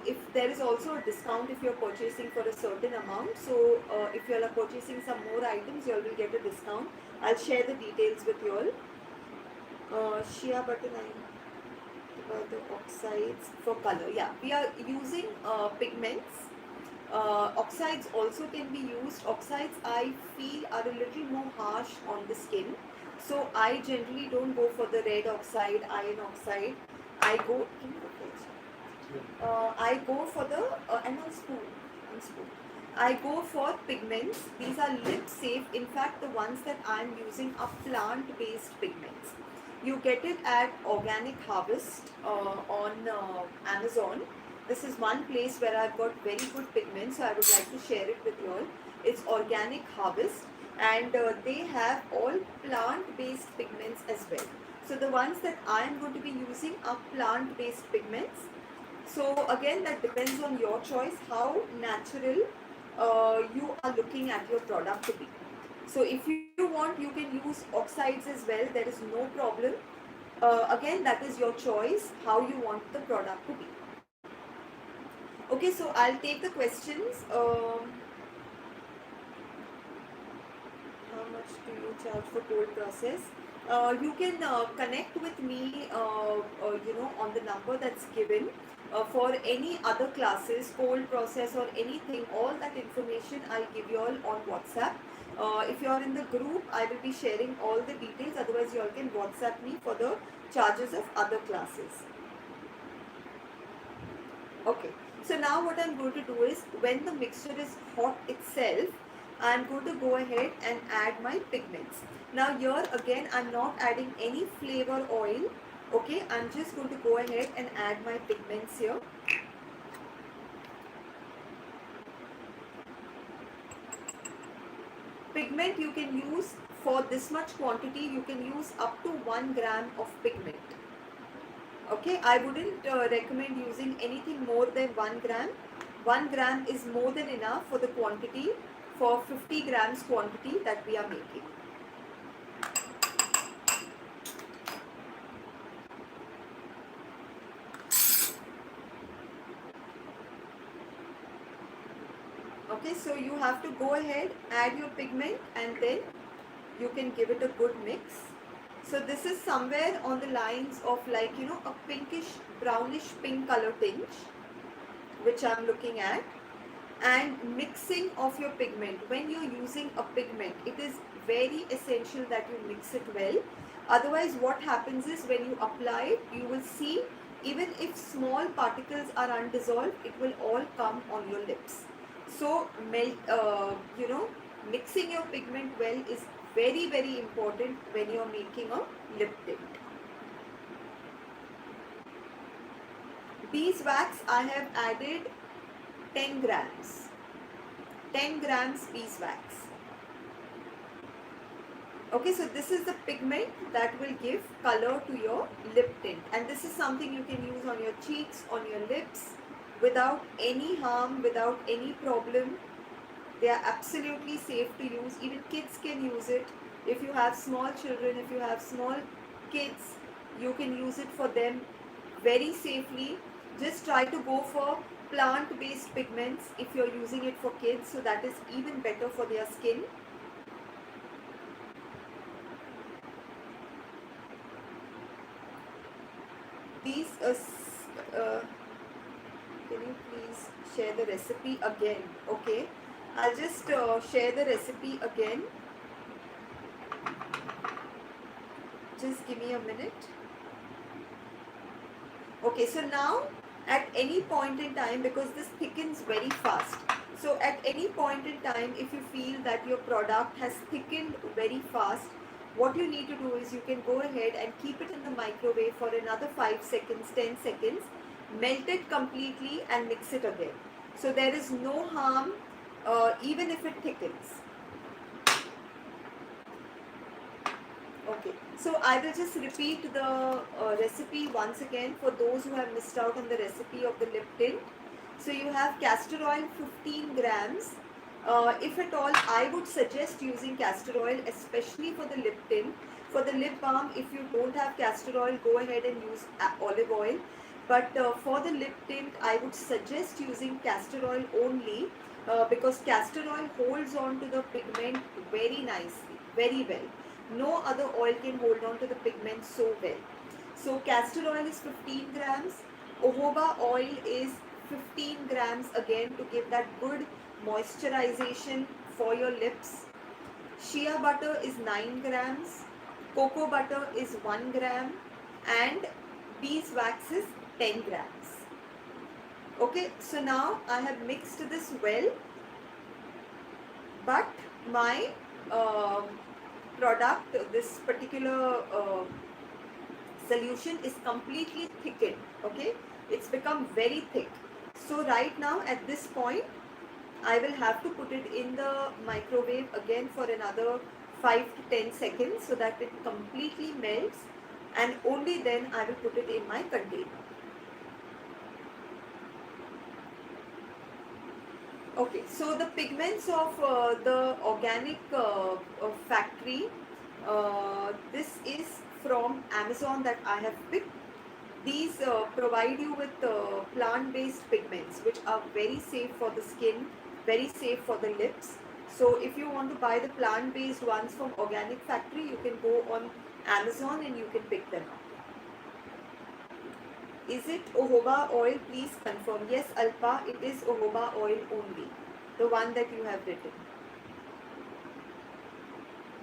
If there is also a discount if you're purchasing for a certain amount. So if you all are purchasing some more items, you all will get a discount. I'll share the details with you all. Shea butter the oxides for color. Yeah, we are using pigments. Oxides also can be used. Oxides I feel are a little more harsh on the skin. So I generally don't go for the red oxide, iron oxide. I go, I go for the, and on spoon. I go for pigments. These are lip safe. In fact, the ones that I'm using are plant-based pigments. You get it at Organic Harvest on Amazon. This is one place where I've got very good pigments, so I would like to share it with you all. It's Organic Harvest, and they have all plant-based pigments as well. So the ones that I am going to be using are plant-based pigments. So again, that depends on your choice, how natural you are looking at your product to be. So if you want, you can use oxides as well. There is no problem. Again, that is your choice, how you want the product to be. Okay, so I'll take the questions. How much do you charge for cold process? You can connect with me, on the number that's given for any other classes, cold process or anything. All that information I'll give you all on WhatsApp. If you are in the group, I will be sharing all the details. Otherwise, you all can WhatsApp me for the charges of other classes. Okay. So now what I'm going to do is, when the mixture is hot itself, I'm going to go ahead and add my pigments. Now here again, I'm not adding any flavor oil. Okay, I'm just going to go ahead and add my pigments here. Pigment you can use for this much quantity, you can use up to 1 gram of pigment. Okay, I wouldn't recommend using anything more than 1 gram. 1 gram is more than enough for the quantity, for 50 grams quantity that we are making. Okay, so you have to go ahead, add your pigment, and then you can give it a good mix. So this is somewhere on the lines of, like, a pinkish, brownish pink color tinge, which I'm looking at. And mixing of your pigment, when you're using a pigment, it is very essential that you mix it well. Otherwise, what happens is, when you apply it, you will see, even if small particles are undissolved, it will all come on your lips. So mixing your pigment well is very, very important when you're making a lip tint. Beeswax, I have added 10 grams. 10 grams beeswax. Okay, so this is the pigment that will give color to your lip tint, and this is something you can use on your cheeks, on your lips, without any harm, without any problem. They are absolutely safe to use. Even kids can use it. If you have small children, if you have small kids, you can use it for them very safely. Just try to go for plant-based pigments if you're using it for kids, so that is even better for their skin. These can you please share the recipe again? Okay, I'll just share the recipe again. Just give me a minute. Okay, so now at any point in time, because this thickens very fast, so at any point in time, if you feel that your product has thickened very fast, what you need to do is, you can go ahead and keep it in the microwave for another 5 seconds, 10 seconds, melt it completely and mix it again. So there is no harm, even if it thickens. Okay, So I will just repeat the recipe once again for those who have missed out on the recipe of the lip tint. So you have castor oil 15 grams. If at all, I would suggest using castor oil, especially for the lip tint. For the lip balm, if you don't have castor oil, go ahead and use olive oil. But for the lip tint, I would suggest using castor oil only, because castor oil holds on to the pigment very nicely, very well. No other oil can hold on to the pigment so well. So castor oil is 15 grams. Jojoba oil is 15 grams again to give that good moisturization for your lips. Shea butter is 9 grams. Cocoa butter is 1 gram. And beeswax is 10 grams. Okay, so now I have mixed this well, but my product, this particular solution is completely thickened. Okay, it's become very thick. So right now at this point, I will have to put it in the microwave again for another 5 to 10 seconds so that it completely melts, and only then I will put it in my container. Okay, so the pigments of the organic factory, this is from Amazon that I have picked. These provide you with plant-based pigments which are very safe for the skin, very safe for the lips. So if you want to buy the plant-based ones from Organic Factory, you can go on Amazon and you can pick them up. Is it jojoba oil? Please confirm. Yes, Alpa, it is jojoba oil only, the one that you have written.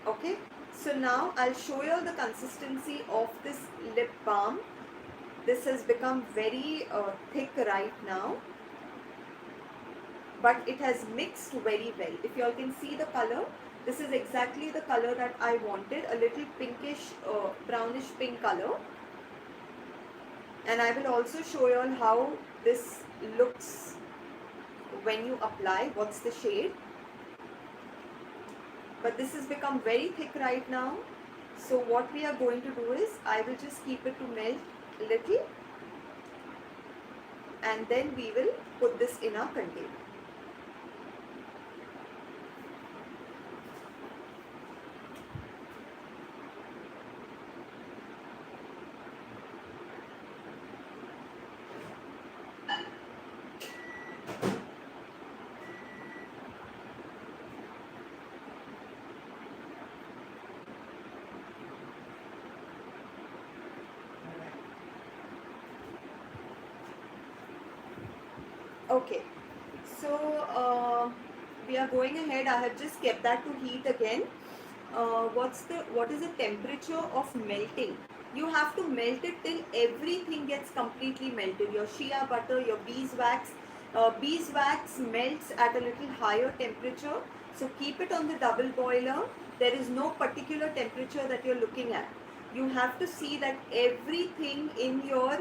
Okay, so now I'll show you the consistency of this lip balm. This has become very thick right now, but it has mixed very well. If you all can see the color, this is exactly the color that I wanted, a little pinkish, brownish pink color. And I will also show you all how this looks when you apply, what's the shade. But this has become very thick right now. So what we are going to do is, I will just keep it to melt a little, and then we will put this in our container. Okay, so we are going ahead. I have just kept that to heat again. What is the temperature of melting? You have to melt it till everything gets completely melted. Your shea butter, your beeswax. Beeswax melts at a little higher temperature. So keep it on the double boiler. There is no particular temperature that you're looking at. You have to see that everything in your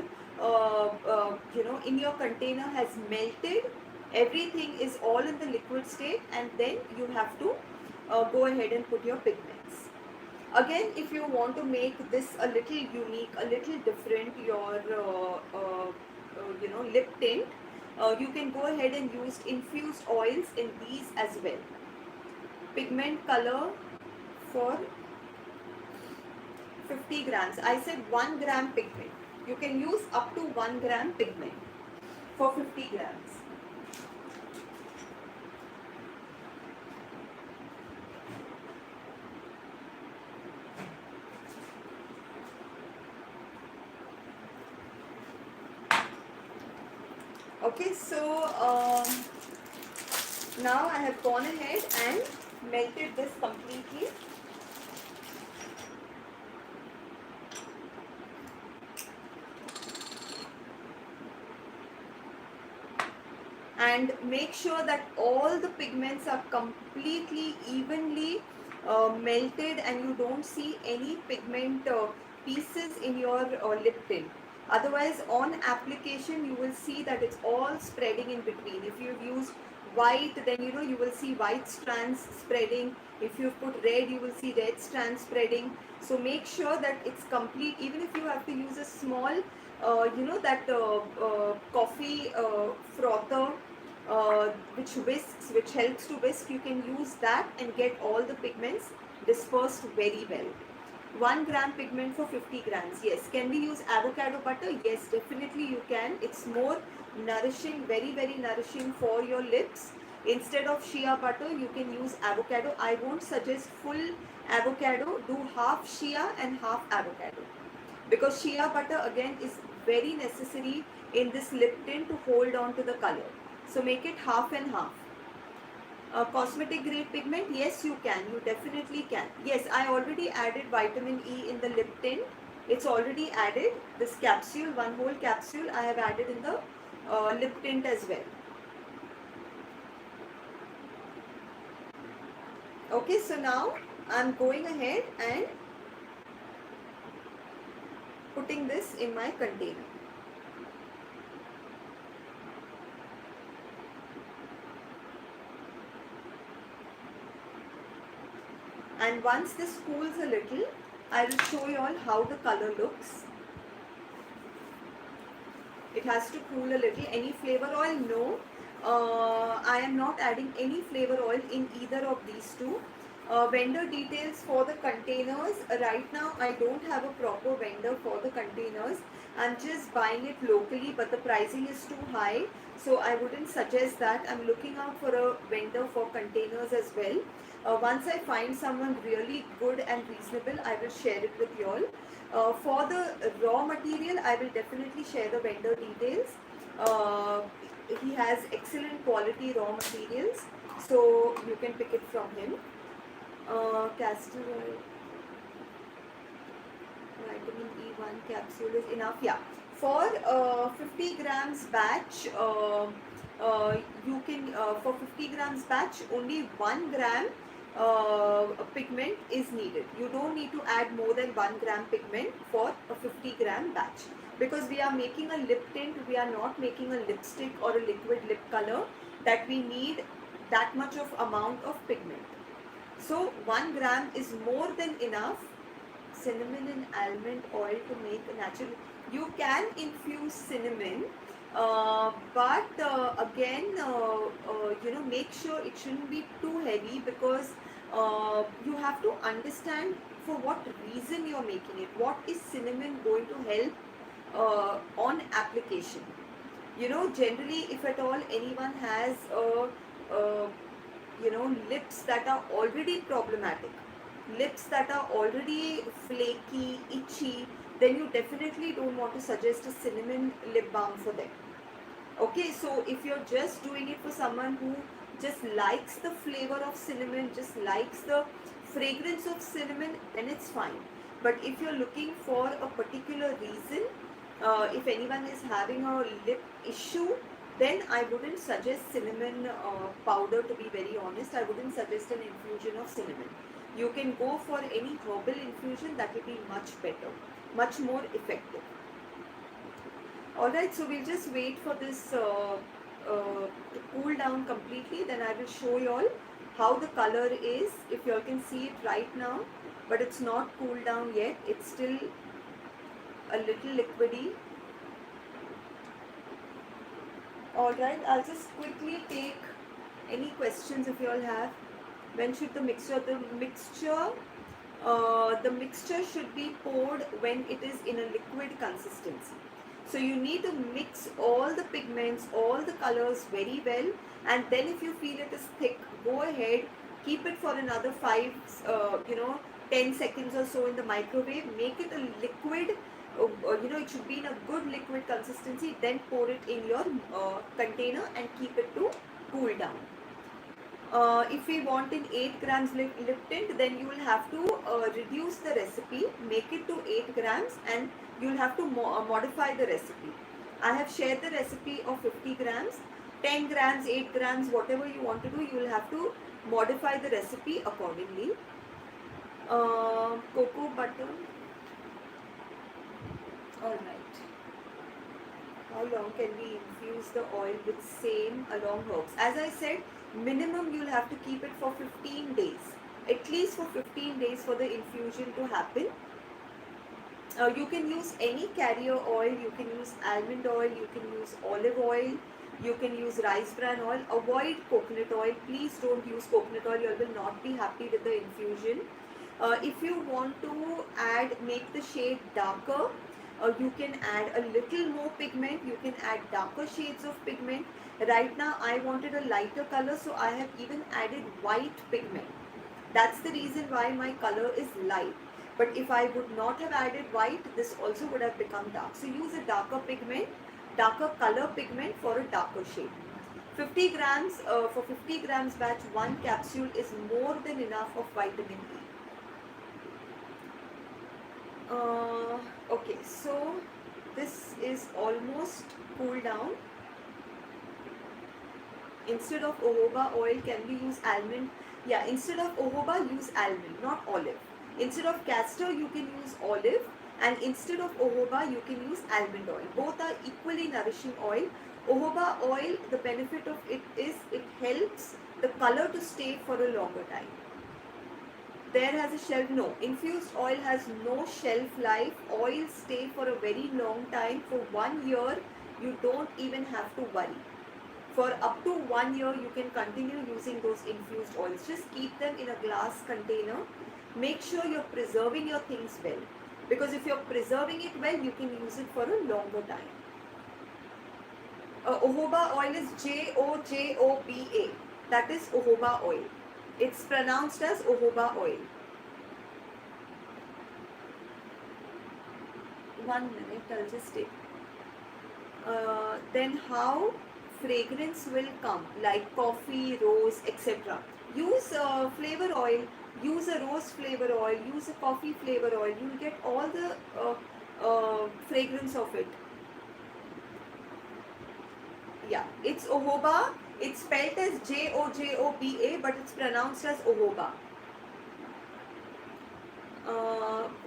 in your container has melted. Everything is all in the liquid state, and then you have to go ahead and put your pigments. Again, if you want to make this a little unique, a little different, your lip tint, you can go ahead and use infused oils in these as well. Pigment color for 50 grams. I said 1 gram pigment. You can use up to 1 gram pigment for 50 grams. Okay, so now I have gone ahead and melted this completely. And make sure that all the pigments are completely evenly melted, and you don't see any pigment pieces in your lip tint. Otherwise, on application, you will see that it's all spreading in between. If you've used white, then you will see white strands spreading. If you put red, you will see red strands spreading. So make sure that it's complete. Even if you have to use a small that coffee frother, which whisks, which helps to whisk, you can use that and get all the pigments dispersed very well. 1 gram pigment for 50 grams. Yes. Can we use avocado butter? Yes, definitely you can. It's more nourishing, very, very nourishing for your lips. Instead of shea butter, you can use avocado. I won't suggest full avocado. Do half shea and half avocado. Because shea butter again is very necessary in this lip tint to hold on to the color. So make it half and half. Cosmetic grade pigment, yes you can, you definitely can. Yes, I already added vitamin E in the lip tint. It's already added. This capsule, one whole capsule I have added in the lip tint as well. Okay, so now I'm going ahead and putting this in my container. And once this cools a little, I will show you all how the color looks. It has to cool a little. Any flavor oil? No. I am not adding any flavor oil in either of these two. Vendor details for the containers. Right now I don't have a proper vendor for the containers. I'm just buying it locally, but the pricing is too high, so I wouldn't suggest that. I'm looking out for a vendor for containers as well. Once I find someone really good and reasonable, I will share it with you all. For the raw material, I will definitely share the vendor details. He has excellent quality raw materials, so you can pick it from him. Castor oil, vitamin E1 capsule is enough. Yeah, for 50 grams batch, you can for 50 grams batch only 1 gram pigment is needed. You don't need to add more than 1 gram pigment for a 50 gram batch, because we are making a lip tint, we are not making a lipstick or a liquid lip color that we need that much of amount of pigment. So 1 gram is more than enough. Cinnamon and almond oil to make a natural. You can infuse cinnamon, but again, make sure it shouldn't be too heavy, because you have to understand for what reason you are making it. What is cinnamon going to help on application? Generally, if at all anyone has lips that are already problematic, lips that are already flaky, itchy, then you definitely don't want to suggest a cinnamon lip balm for them. Okay, so if you're just doing it for someone who just likes the flavor of cinnamon, just likes the fragrance of cinnamon, then it's fine. But if you're looking for a particular reason, if anyone is having a lip issue, then I wouldn't suggest cinnamon powder, to be very honest. I wouldn't suggest an infusion of cinnamon. You can go for any herbal infusion, that will be much better, much more effective. Alright, so we'll just wait for this to cool down completely, then I will show you all how the color is. If you all can see it right now, but it's not cooled down yet, it's still a little liquidy. Alright, I'll just quickly take any questions if you all have. When should the mixture should be poured when it is in a liquid consistency. So you need to mix all the pigments, all the colors very well, and then if you feel it is thick, go ahead, keep it for another 10 seconds or so in the microwave, make it a liquid. It should be in a good liquid consistency, then pour it in your container and keep it to cool down. If we want in 8 grams lip tint, then you will have to reduce the recipe, make it to 8 grams, and you will have to modify the recipe. I have shared the recipe of 50 grams, 10 grams, 8 grams, whatever you want to do, you will have to modify the recipe accordingly. Cocoa butter. Alright. How long can we infuse the oil with same along herbs? As I said, minimum you'll have to keep it for 15 days. At least for 15 days for the infusion to happen. You can use any carrier oil, you can use almond oil, you can use olive oil, you can use rice bran oil. Avoid coconut oil. Please don't use coconut oil. You will not be happy with the infusion. If you want to make the shade darker, you can add a little more pigment. You can add darker shades of pigment. Right now I wanted a lighter color, so I have even added white pigment. That's the reason why my color is light. But if I would not have added white, this also would have become dark. So use a darker pigment, darker color pigment for a darker shade. 50 grams, for 50 grams batch, one capsule is more than enough of vitamin D. Okay, so this is almost cooled down. Instead of jojoba oil, can we use almond? Yeah, instead of jojoba, use almond, not olive. Instead of castor, you can use olive, and instead of jojoba, you can use almond oil. Both are equally nourishing oil. Jojoba oil, the benefit of it is it helps the color to stay for a longer time. There has a shelf, no. Infused oil has no shelf life. Oils stay for a very long time. For 1 year, you don't even have to worry. For up to 1 year, you can continue using those infused oils. Just keep them in a glass container. Make sure you're preserving your things well. Because if you're preserving it well, you can use it for a longer time. Jojoba oil is Jojoba. That is jojoba oil. It's pronounced as jojoba oil. 1 minute, I'll just take. Then how fragrance will come, like coffee, rose, etc. Use flavor oil, use a rose flavor oil, use a coffee flavor oil. You'll get all the fragrance of it. Yeah, it's jojoba. It's spelled as Jojoba, but it's pronounced as jojoba.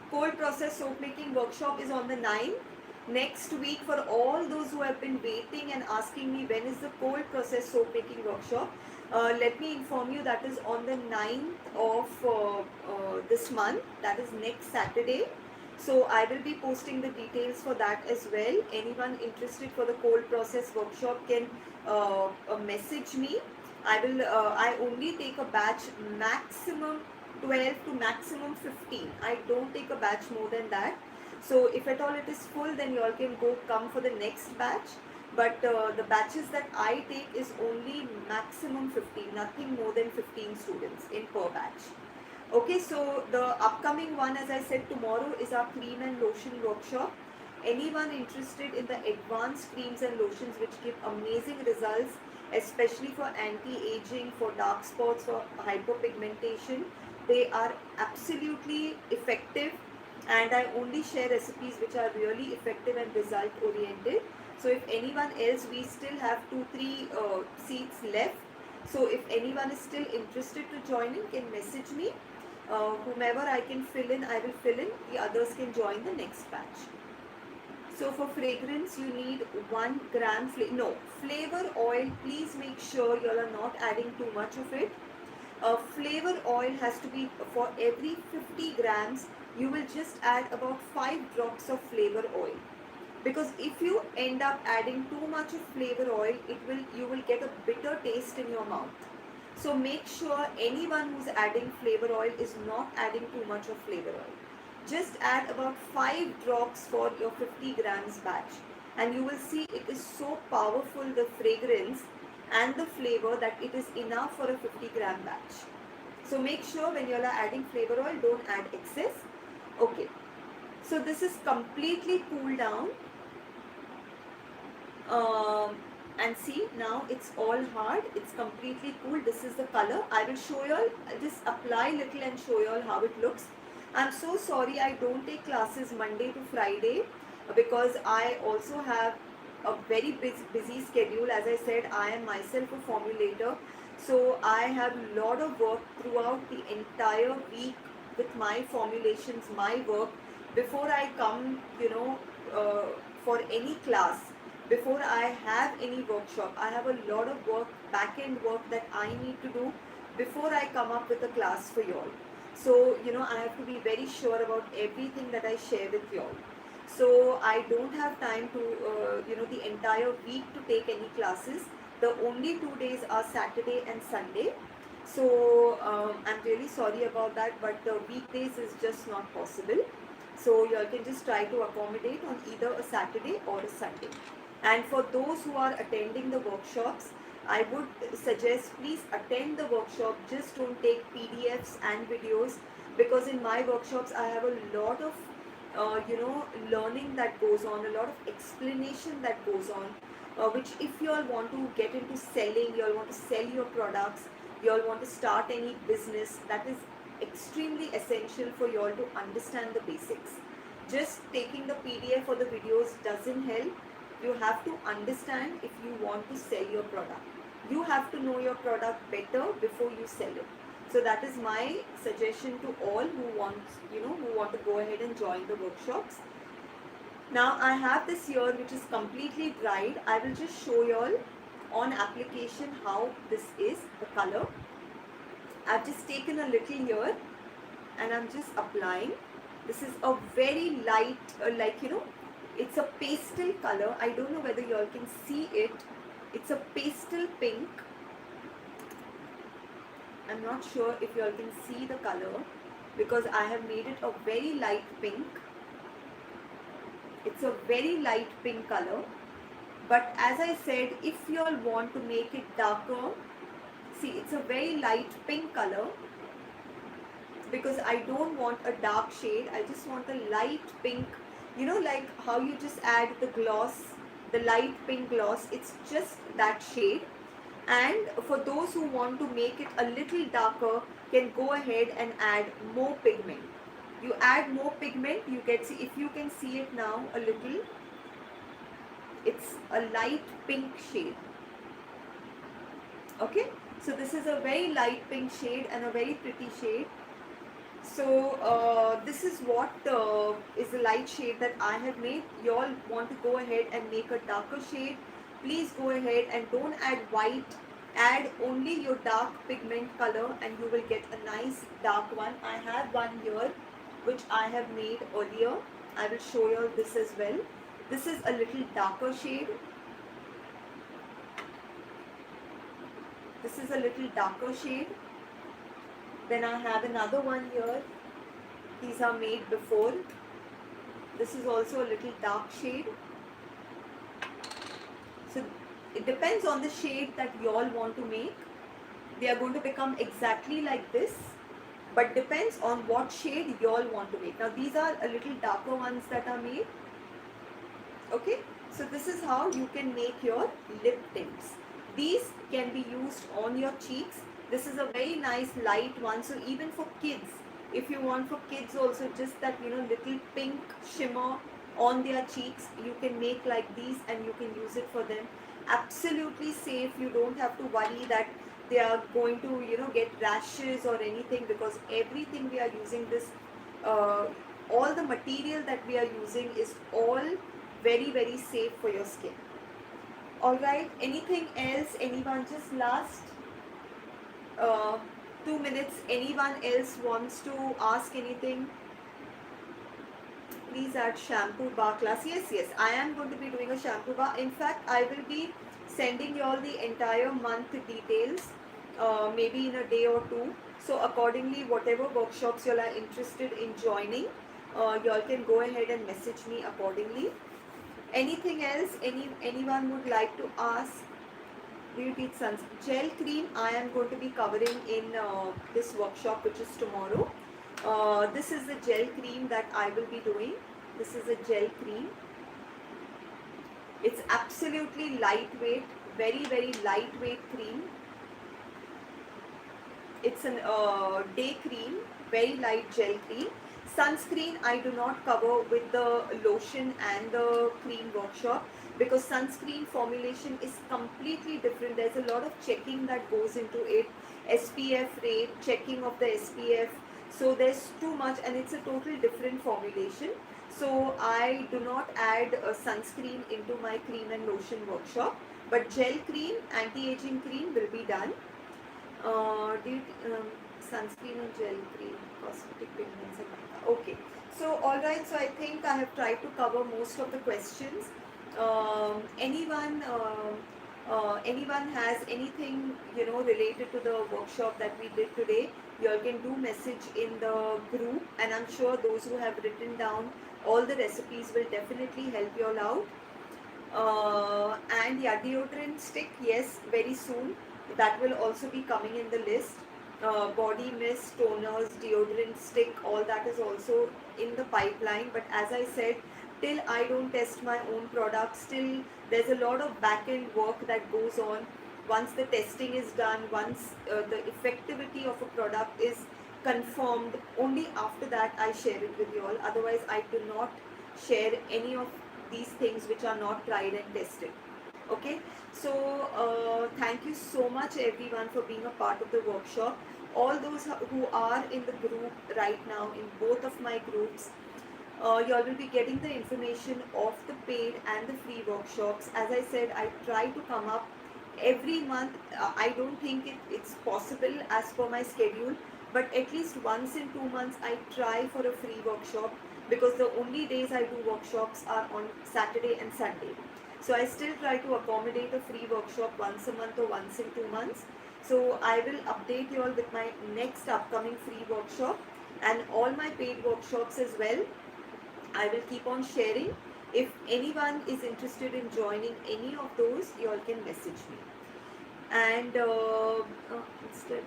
Cold process soap making workshop is on the 9th. Next week, for all those who have been waiting and asking me when is the cold process soap making workshop, let me inform you that is on the 9th of this month, that is next Saturday. So I will be posting the details for that as well. Anyone interested for the cold process workshop can message me. I only take a batch maximum 12 to maximum 15. I don't take a batch more than that. So if at all it is full, then you all can come for the next batch. But the batches that I take is only maximum 15, nothing more than 15 students in per batch. Okay, so the upcoming one, as I said, tomorrow is our cream and lotion workshop. Anyone interested in the advanced creams and lotions which give amazing results, especially for anti-aging, for dark spots, for hyperpigmentation, they are absolutely effective, and I only share recipes which are really effective and result oriented. So if anyone else, we still have 2-3 seats left. So if anyone is still interested to join in, can message me. Whomever I can fill in, I will fill in. The others can join the next batch. So for fragrance, you need 1 gram flavor oil. Please make sure you all are not adding too much of it. Flavor oil has to be, for every 50 grams, you will just add about 5 drops of flavor oil. Because if you end up adding too much of flavor oil, you will get a bitter taste in your mouth. So make sure anyone who's adding flavor oil is not adding too much of flavor oil. Just add about 5 drops for your 50 grams batch, and you will see it is so powerful, the fragrance and the flavor, that it is enough for a 50 gram batch. So make sure when you are adding flavor oil, don't add excess. Okay, so this is completely cooled down. And see, now it's all hard, it's completely cool. This is the color. I will show you all, I'll just apply little and show you all how it looks. I'm so sorry I don't take classes Monday to Friday because I also have a very busy schedule. As I said, I am myself a formulator, so I have a lot of work throughout the entire week with my formulations, my work, before I come, for any class. before I have any workshop, I have a lot of work, back-end work that I need to do before I come up with a class for y'all. So, I have to be very sure about everything that I share with y'all. So, I don't have time to, the entire week to take any classes. The only 2 days are Saturday and Sunday. So, I'm really sorry about that, but the weekdays is just not possible. So, you all can just try to accommodate on either a Saturday or a Sunday. And for those who are attending the workshops, I would suggest please attend the workshop. Just don't take PDFs and videos, because in my workshops I have a lot of learning that goes on, a lot of explanation that goes on, which if you all want to get into selling, you all want to sell your products, you all want to start any business, that is extremely essential for you all to understand the basics. Just taking the PDF or the videos doesn't help. You have to understand if you want to sell your product. You have to know your product better before you sell it. So that is my suggestion to all who want to go ahead and join the workshops. Now I have this here which is completely dried. I will just show you all on application how this is, the color. I've just taken a little here and I'm just applying. This is a very light, it's a pastel color. I don't know whether you all can see it. It's a pastel pink. I'm not sure if you all can see the color, because I have made it a very light pink. It's a very light pink color. But as I said, if you all want to make it darker, see, it's a very light pink color, because I don't want a dark shade. I just want a light pink, like how you just add the gloss, the light pink gloss. It's just that shade. And for those who want to make it a little darker, can go ahead and add more pigment. You add more pigment, you get, see, if you can see it now a little, it's a light pink shade. Okay, so this is a very light pink shade and a very pretty shade. So this is what is the light shade that I have made. You all want to go ahead and make a darker shade, please go ahead and don't add white. Add only your dark pigment color and you will get a nice dark one. I have one here which I have made earlier. I will show you this as well. This is a little darker shade. This is a little darker shade. Then I have another one here. These are made before. This is also a little dark shade. So it depends on the shade that you all want to make. They are going to become exactly like this, but depends on what shade you all want to make. Now these are a little darker ones that are made. Okay, so this is how you can make your lip tints. These can be used on your cheeks. This is a very nice light one. So even for kids, if you want for kids also, just that little pink shimmer on their cheeks, you can make like these and you can use it for them. Absolutely safe. You don't have to worry that they are going to get rashes or anything, because everything we are using this, all the material that we are using is all very, very safe for your skin. Alright, anything else? Anyone? Just last 2 minutes. Anyone else wants to ask anything? Please add shampoo bar class. Yes, I am going to be doing a shampoo bar. In fact, I will be sending you all the entire month details, maybe in a day or two. So accordingly, whatever workshops you all are interested in joining, you all can go ahead and message me accordingly. Anything else? Anyone would like to ask? Beauty Suns gel cream I am going to be covering in this workshop, which is tomorrow. This is the gel cream that I will be doing. This is a gel cream. It's absolutely lightweight, very, very lightweight cream. It's an day cream, very light gel cream. Sunscreen I do not cover with the lotion and the cream workshop, because sunscreen formulation is completely different. There's a lot of checking that goes into it, SPF rate, checking of the SPF. So there's too much and it's a total different formulation. So I do not add sunscreen into my cream and lotion workshop, but gel cream, anti-aging cream will be done. Did sunscreen and gel cream, cosmetic pigments and okay. So all right. So I think I have tried to cover most of the questions. Anyone has anything related to the workshop that we did today? You all can do message in the group, and I'm sure those who have written down all the recipes will definitely help you all out. And yeah, deodorant stick, yes, very soon. That will also be coming in the list. Body mist, toners, deodorant stick, all that is also in the pipeline. But as I said, till I don't test my own products, still there's a lot of back end work that goes on. Once the testing is done, once the effectivity of a product is confirmed, only after that I share it with you all. Otherwise, I do not share any of these things which are not tried and tested. Okay, so thank you so much everyone for being a part of the workshop. All those who are in the group right now, in both of my groups, you all will be getting the information of the paid and the free workshops. As I said, I try to come up every month. I don't think it's possible as per my schedule, but at least once in 2 months I try for a free workshop, because the only days I do workshops are on Saturday and Sunday. So I still try to accommodate a free workshop once a month or once in 2 months. So I will update you all with my next upcoming free workshop and all my paid workshops as well. I will keep on sharing. If anyone is interested in joining any of those, you all can message me. And instead,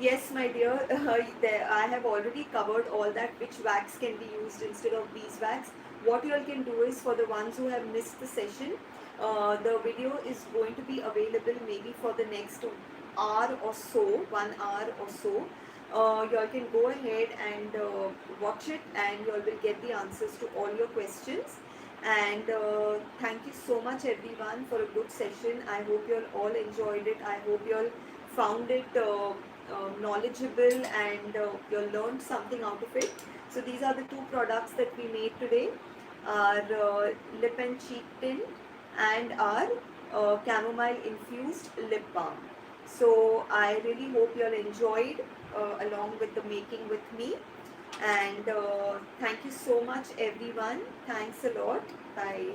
yes, my dear, I have already covered all that, which wax can be used instead of beeswax. What you all can do is, for the ones who have missed the session, the video is going to be available maybe for the next hour or so, 1 hour or so. You all can go ahead and watch it, and you all will get the answers to all your questions. And thank you so much everyone for a good session. I hope you all enjoyed it. I hope you all found it knowledgeable, and you all learned something out of it. So these are the two products that we made today, our lip and cheek tint and our chamomile infused lip balm. So I really hope you all enjoyed along with the making with me. And thank you so much everyone. Thanks a lot. Bye.